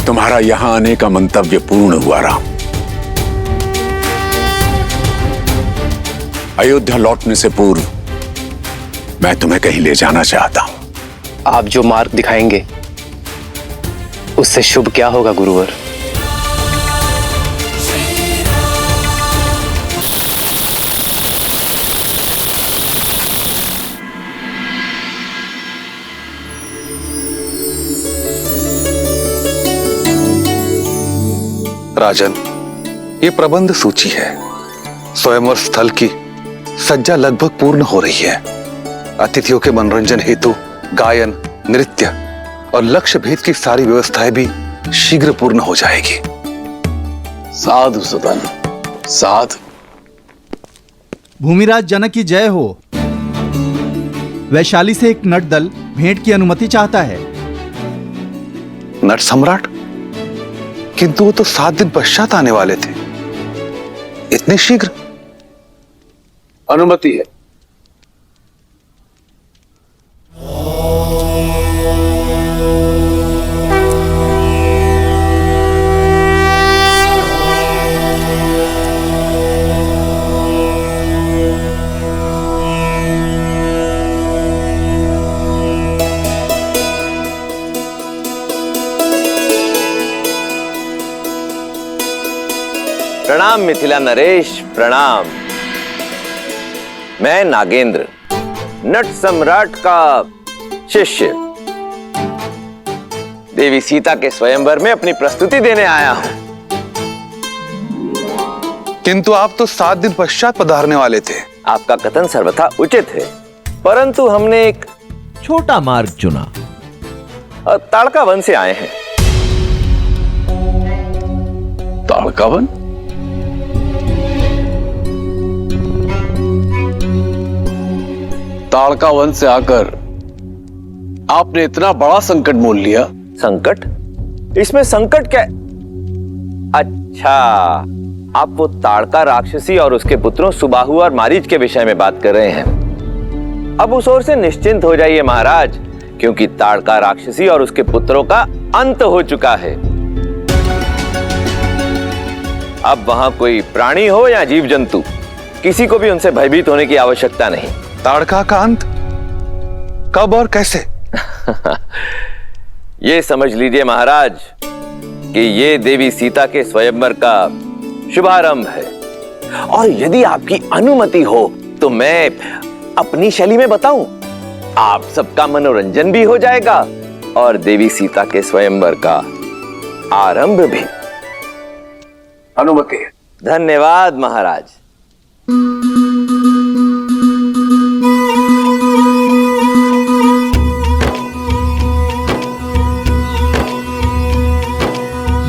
तुम्हारा यहां आने का मंतव्य पूर्ण हुआ राम। अयोध्या लौटने से पूर्व मैं तुम्हें कहीं ले जाना चाहता हूं। आप जो मार्ग दिखाएंगे उससे शुभ क्या होगा गुरुवर? राजन, ये प्रबंध सूची है। स्वयंवर स्थल की सज्जा लगभग पूर्ण हो रही है। अतिथियों के मनोरंजन हेतु गायन, नृत्य और लक्ष्य भेद की सारी व्यवस्थाएं भी शीघ्र पूर्ण हो जाएगी। साधु सदन, साधु। भूमिराज जनक की जय हो। वैशाली से एक नट दल भेंट की अनुमति चाहता है। नट सम्राट? किंतु वो तो 7 दिन पश्चात आने वाले थे। इतने शीघ्र? अनुमति है। प्रणाम मिथिला नरेश, प्रणाम। मैं नागेंद्र, नट सम्राट का शिष्य, देवी सीता के स्वयंवर में अपनी प्रस्तुति देने आया हूं। किंतु आप तो 7 दिन पश्चात पधारने वाले थे। आपका कथन सर्वथा उचित है, परंतु हमने एक छोटा मार्ग चुना। ताड़का वन से आए हैं। ताड़का वन? ताड़का वन से आकर आपने इतना बड़ा संकट मोल लिया। संकट? इसमें संकट क्या? अच्छा, आप वो ताड़का राक्षसी और उसके पुत्रों सुबाहु और मारीच के विषय में बात कर रहे हैं। अब उस ओर से निश्चिंत हो जाइए महाराज, क्योंकि ताड़का राक्षसी और उसके पुत्रों का अंत हो चुका है। अब वहां कोई प्राणी हो या जीव जंतु, किसी को भी उनसे भयभीत होने की आवश्यकता नहीं। ताड़का का अंत कब और कैसे? ये समझ लीजिए महाराज कि ये देवी सीता के स्वयंवर का शुभारंभ है, और यदि आपकी अनुमति हो तो मैं अपनी शैली में बताऊं। आप सबका मनोरंजन भी हो जाएगा और देवी सीता के स्वयंवर का आरंभ भी। अनुमति है। धन्यवाद महाराज।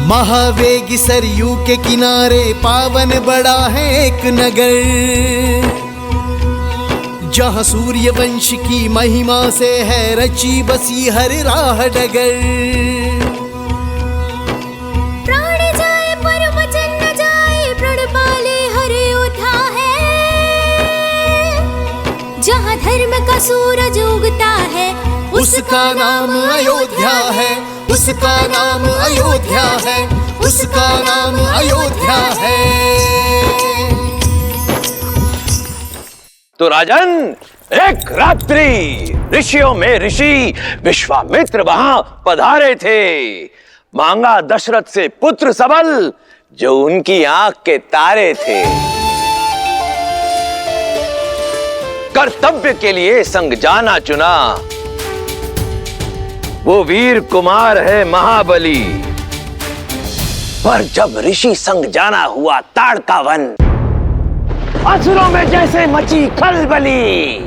महावेगी सरयू के किनारे पावन बड़ा है एक नगर, जहाँ सूर्य वंश की महिमा से है रची बसी हर राह डगर। प्राण जाए पर वचन न जाए, प्रण पाले हर योद्धा है, जहाँ धर्म का सूरज उगता है उसका नाम अयोध्या है, उसका नाम अयोध्या है, उसका नाम अयोध्या है। तो राजन, एक रात्रि ऋषियों में ऋषि विश्वामित्र वहां पधारे थे। मांगा दशरथ से पुत्र सबल, जो उनकी आंख के तारे थे। कर्तव्य के लिए संग जाना चुना, वो वीर कुमार है महाबली। पर जब ऋषि संग जाना हुआ ताड़का वन, असुरों में जैसे मची खलबली,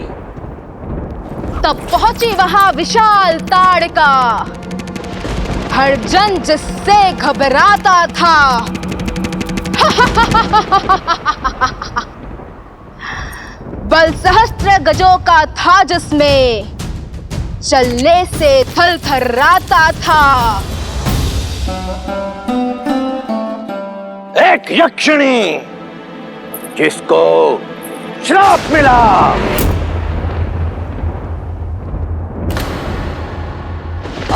तब पहुंची वहां विशाल ताड़का, हर जन जिससे घबराता था। बल सहस्त्र गजों का था जिसमें, चलने से थल थर्राता था। एक यक्षिणी जिसको श्राप मिला,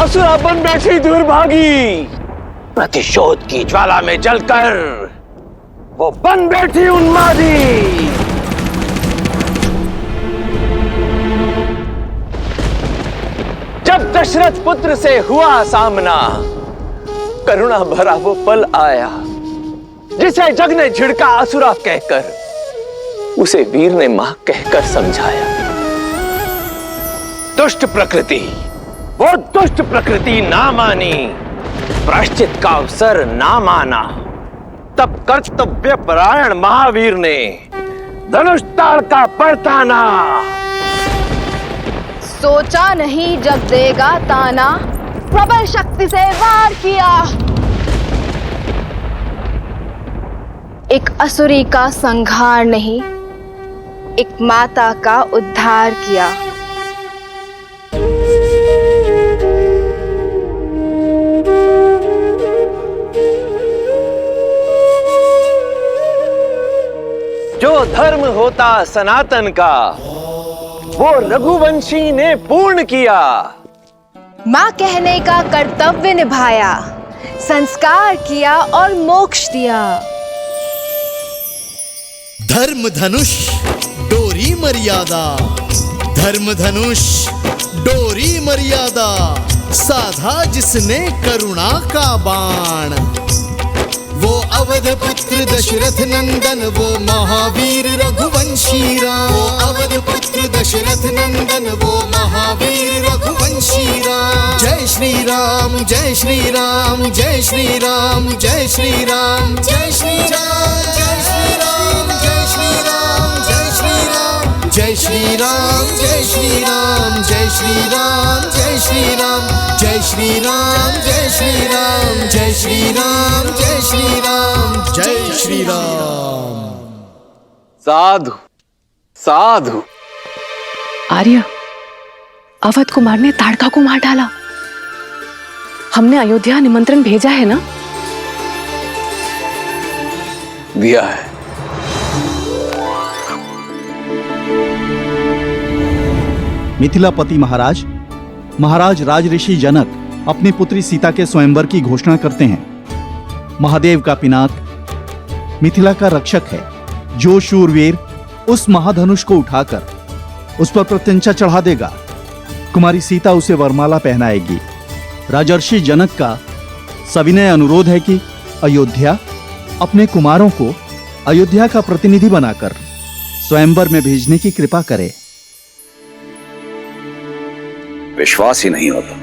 असुरा बन बैठी दुर्भागी, प्रतिशोध की ज्वाला में जलकर वो बन बैठी उन्मादी। जब दशरथ पुत्र से हुआ सामना, करुणा भरा वो पल आया, जिसे जग ने झिड़का असुरा कहकर, उसे वीर ने मां कहकर समझाया। दुष्ट प्रकृति, वो दुष्ट प्रकृति ना मानी, प्रायश्चित का अवसर ना माना, तब कर्तव्य परायण महावीर ने धनुष ताड़का बरताना। सोचा नहीं जब देगा ताना, प्रबल शक्ति से वार किया, एक असुरी का संहार नहीं, एक माता का उद्धार किया। जो धर्म होता सनातन का, वो रघुवंशी ने पूर्ण किया। माँ कहने का कर्तव्य निभाया, संस्कार किया और मोक्ष दिया। धर्म धनुष डोरी मर्यादा, धर्म धनुष डोरी मर्यादा, साधा जिसने करुणा का बाण, वो अवध पुत्र दशरथ नंदन, वो महावीर रघुवंशी राम। वो अवध पुत्र दशरथ नंदन, वो महावीर रघुवंशी राम। जय श्री राम, जय श्री राम, जय श्री राम, जय श्री राम, जय श्री राम, जय श्री राम, जय श्री राम, जय श्री राम, जय श्री राम, जय श्री राम, जय श्री राम, जय श्री राम, जय श्री राम, जय श्री राम, जय श्री राम, जय श्री राम, जय श्री राम। साधु साधु। आर्य, अवध कुमार ने ताड़का को मार डाला। हमने अयोध्या निमंत्रण भेजा है ना? दिया है। मिथिलापति महाराज, महाराज राजऋषि जनक अपनी पुत्री सीता के स्वयंवर की घोषणा करते हैं। महादेव का पिनाक मिथिला का रक्षक है। जो शूरवीर उस महाधनुष को उठाकर उस पर प्रत्यंचा चढ़ा देगा, कुमारी सीता उसे वरमाला पहनाएगी। राजर्षि जनक का सविनय अनुरोध है कि अयोध्या अपने कुमारों को अयोध्या का प्रतिनिधि बनाकर स्वयंवर में भेजने की कृपा करे। विश्वास ही नहीं होता,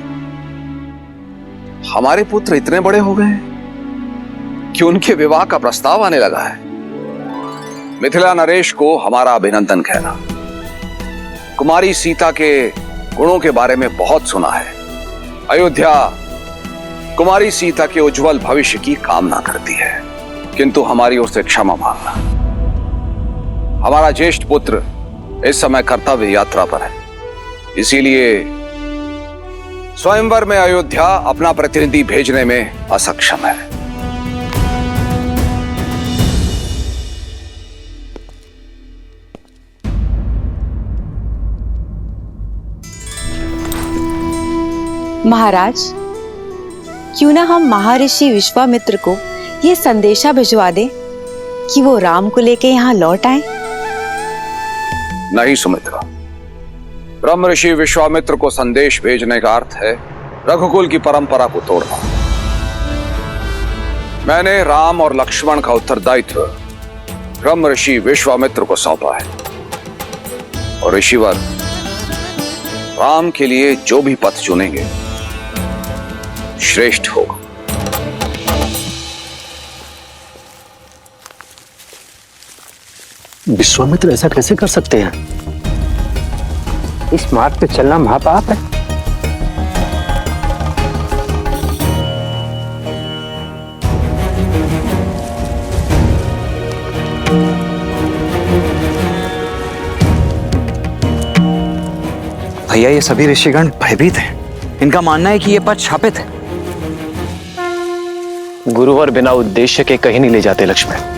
हमारे पुत्र इतने बड़े हो गए हैं कि उनके विवाह का प्रस्ताव आने लगा है। मिथिला नरेश को हमारा अभिनंदन कहना। कुमारी सीता के गुणों के बारे में बहुत सुना है। अयोध्या कुमारी सीता के उज्जवल भविष्य की कामना करती है, किंतु हमारी ओर से क्षमा मांगना। हमारा ज्येष्ठ पुत्र इस समय कर्तव्य यात्रा पर है, इसीलिए स्वयंवर में अयोध्या अपना प्रतिनिधि भेजने में असक्षम है। महाराज, क्यों ना हम महर्षि विश्वामित्र को ये संदेशा भिजवा दें कि वो राम को लेके यहाँ लौट आए। नहीं सुमित्रा, ब्रह्म ऋषि विश्वामित्र को संदेश भेजने का अर्थ है रघुकुल की परंपरा को तोड़ना। मैंने राम और लक्ष्मण का उत्तरदायित्व ब्रह्म ऋषि विश्वामित्र को सौंपा है। और ऋषिवर राम के लिए जो भी पथ चुनेंगे श्रेष्ठ होगा। विश्वामित्र ऐसा कैसे कर सकते हैं? इस मार्ग पे चलना महापाप है। भैया ये सभी ऋषिगण भयभीत हैं। इनका मानना है कि ये पथ शापित है। गुरुवर बिना उद्देश्य के कहीं नहीं ले जाते लक्ष्मण।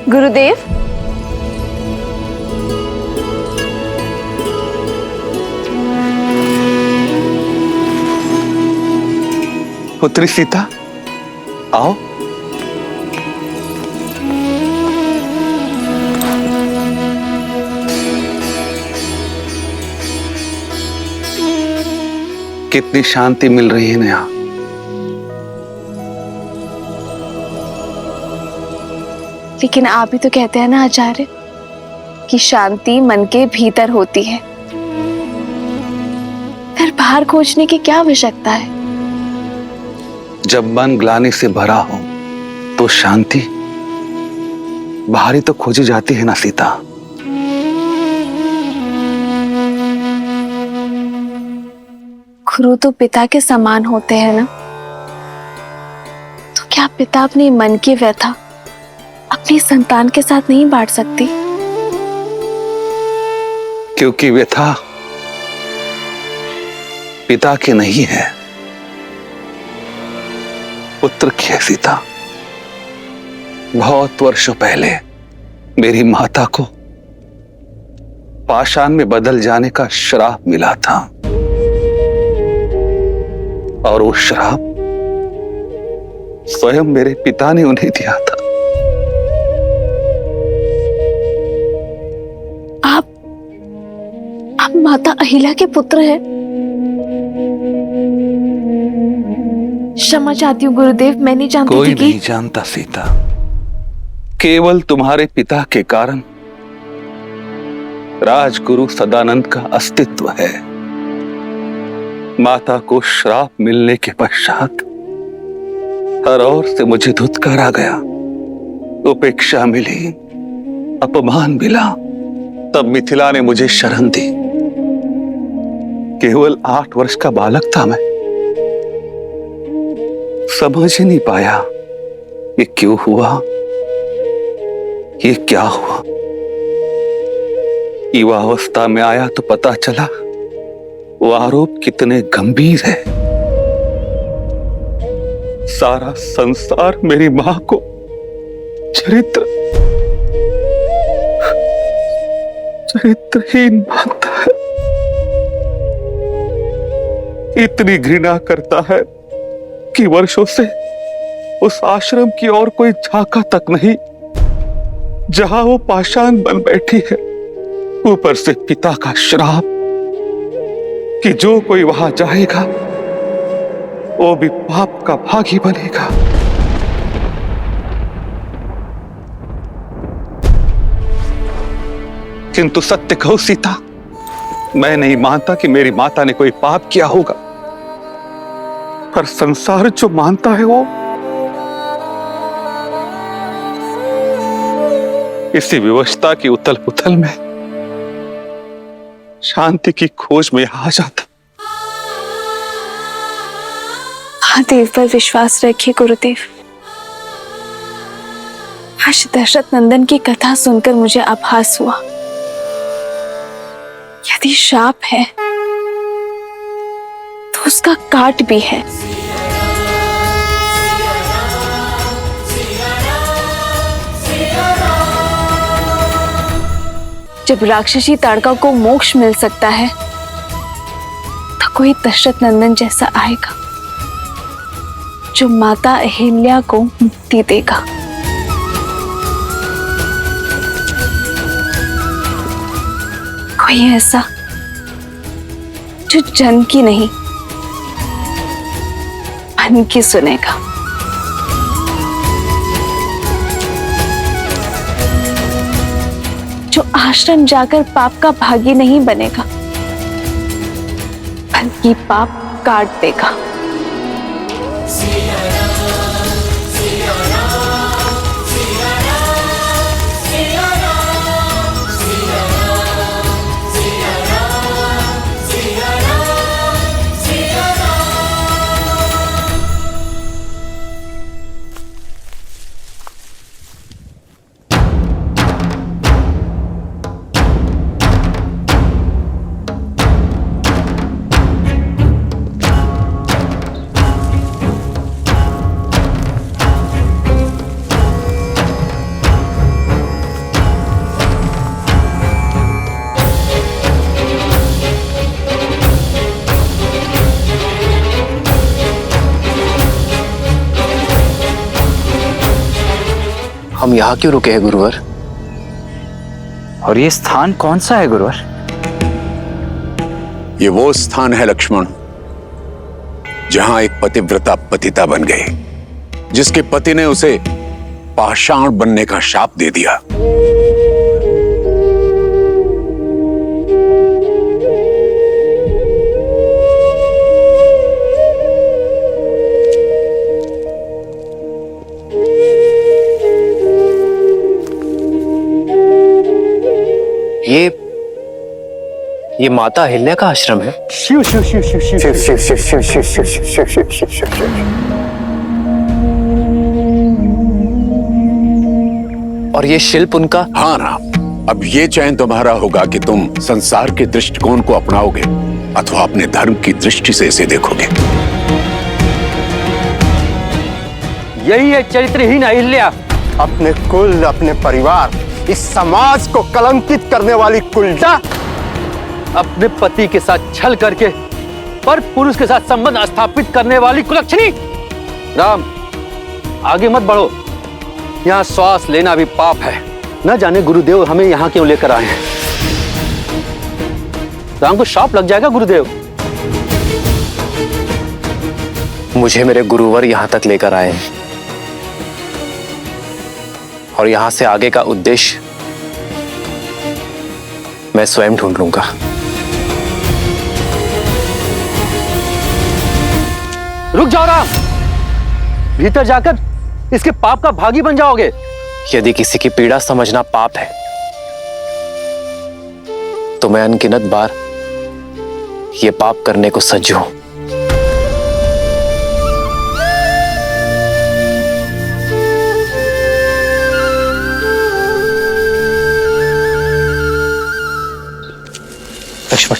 गुरुदेव, पुत्री सीता, आओ। कितनी शांति मिल रही है यहाँ। लेकिन आप ही तो कहते हैं ना आचार्य कि शांति मन के भीतर होती है, फिर बाहर खोजने की क्या आवश्यकता है? जब मन ग्लानि से भरा हो तो शांति बाहरी तो खोजी जाती है ना सीता। गुरु तो पिता के समान होते हैं ना, तो क्या पिता अपने मन की व्यथा अपनी संतान के साथ नहीं बांट सकती? क्योंकि व्यथा पिता की नहीं है, पुत्र की है सीता। बहुत वर्षों पहले मेरी माता को पाषाण में बदल जाने का श्राप मिला था, और वो श्राप स्वयं मेरे पिता ने उन्हें दिया था। आप माता अहिल्या के पुत्र हैं? क्षमा चाहती हूँ गुरुदेव, मैं नहीं जानती कोई थी कि... नहीं जानता सीता, केवल तुम्हारे पिता के कारण राजगुरु सदानंद का अस्तित्व है। माता को श्राप मिलने के पश्चात हर ओर से मुझे धुतकार आ गया, उपेक्षा मिली, अपमान मिला। तब मिथिला ने मुझे शरण दी। केवल 8 वर्ष का बालक था मैं, समझ ही नहीं पाया ये क्यों हुआ, ये क्या हुआ। युवावस्था में आया तो पता चला वो आरोप कितने गंभीर है। सारा संसार मेरी मां को चरित्रहीन मानता है, इतनी घृणा करता है कि वर्षों से उस आश्रम की ओर कोई झांका तक नहीं जहां वो पाषाण बन बैठी है। ऊपर से पिता का श्राप कि जो कोई वहां जाएगा वो भी पाप का भागी बनेगा। किंतु सत्य कहो सीता, मैं नहीं मानता कि मेरी माता ने कोई पाप किया होगा, पर संसार जो मानता है वो इसी विवशता की उथल पुथल में शांति की खोज में आ जाता। महादेव पर विश्वास रखिए गुरुदेव। आज दशरथ नंदन की कथा सुनकर मुझे आभास हुआ, यदि शाप है तो उसका काट भी है। जब राक्षसी ताड़का को मोक्ष मिल सकता है तो कोई दशरथ नंदन जैसा आएगा जो माता अहिल्या को मुक्ति देगा। कोई ऐसा जो जन की नहीं मन की सुनेगा। जो आश्रम जाकर पाप का भागी नहीं बनेगा बल्कि पाप काट देगा। हम यहाँ क्यों रुके हैं गुरुवर? और ये स्थान कौन सा है गुरुवर? ये वो स्थान है लक्ष्मण जहां एक पतिव्रता पतिता बन गई, जिसके पति ने उसे पाषाण बनने का शाप दे दिया। ये माता अहिल्या का आश्रम है। शिव शिव शिव शिव शिव शिव शिव शिव शिव शिव शिव शिव शिव शिव शिव शिव। और ये शिल्प उनका? हाँ राम, अब ये चयन तुम्हारा होगा कि तुम संसार के दृष्टिकोण को अपनाओगे अथवा अपने धर्म की दृष्टि से इसे देखोगे। यही है चरित्रहीन अहिल्या। अपने कुल, अपने परिवार, इस समाज को कलंकित करने वाली कुलटा। अपने पति के साथ छल करके पर पुरुष के साथ संबंध स्थापित करने वाली कुलक्षणी। राम, आगे मत बढ़ो, यहाँ श्वास लेना भी पाप है। न जाने गुरुदेव हमें यहाँ क्यों लेकर आए हैं। राम को शाप लग जाएगा गुरुदेव। मुझे मेरे गुरुवर यहाँ तक लेकर आए हैं और यहाँ से आगे का उद्देश्य मैं स्वयं ढूंढ लूंगा। रुक जाओ राम, भीतर जाकर इसके पाप का भागी बन जाओगे। यदि किसी की पीड़ा समझना पाप है तो मैं अनगिनत बार ये पाप करने को सज्ज हूं। लक्ष्मण,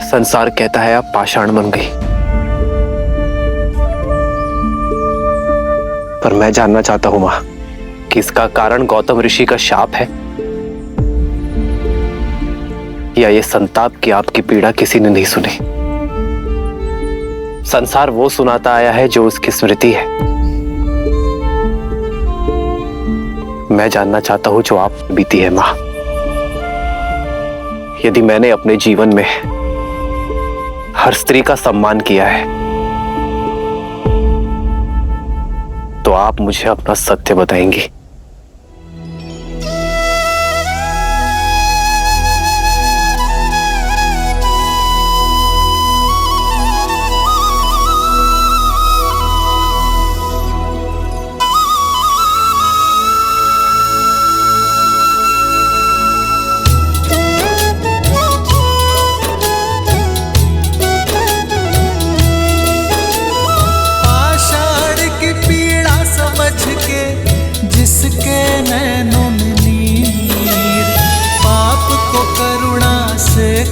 संसार कहता है आप पाषाण बन गई, पर मैं जानना चाहता हूं मां कि इसका कारण गौतम ऋषि का शाप है या ये संताप की आपकी पीड़ा किसी ने नहीं सुनी। संसार वो सुनाता आया है जो उसकी स्मृति है। मैं जानना चाहता हूं जो आप बीती है मां। यदि मैंने अपने जीवन में हर स्त्री का सम्मान किया है तो आप मुझे अपना सत्य बताएंगी।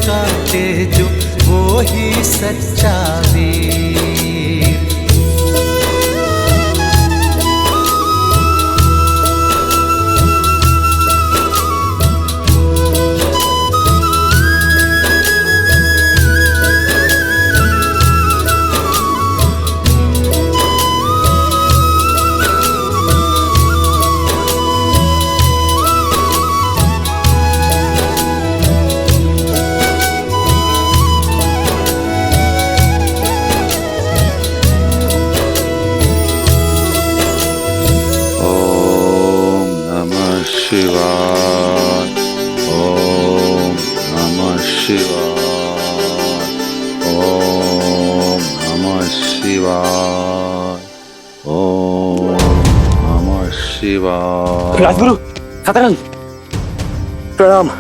काटे जो वो ही सच्चा वीर। शिवाय ओम नमः शिवाय ओम नमः शिवाय ओम नमः शिवाय। राजगुरु सतरंग प्रणाम।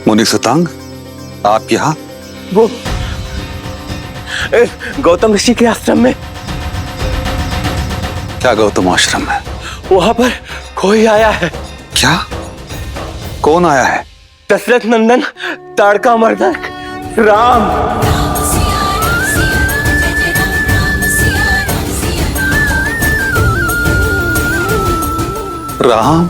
मुनि सुतांग आप यहाँ? वो गौतम ऋषि के आश्रम में। क्या गौतम आश्रम में? वहां पर कोई आया है। क्या? कौन आया है? दशरथ नंदन ताड़का मर्दक राम। राम?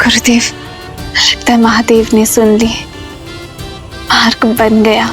गुरुदेव, लगता है महादेव ने सुन ली, मार्ग बन गया।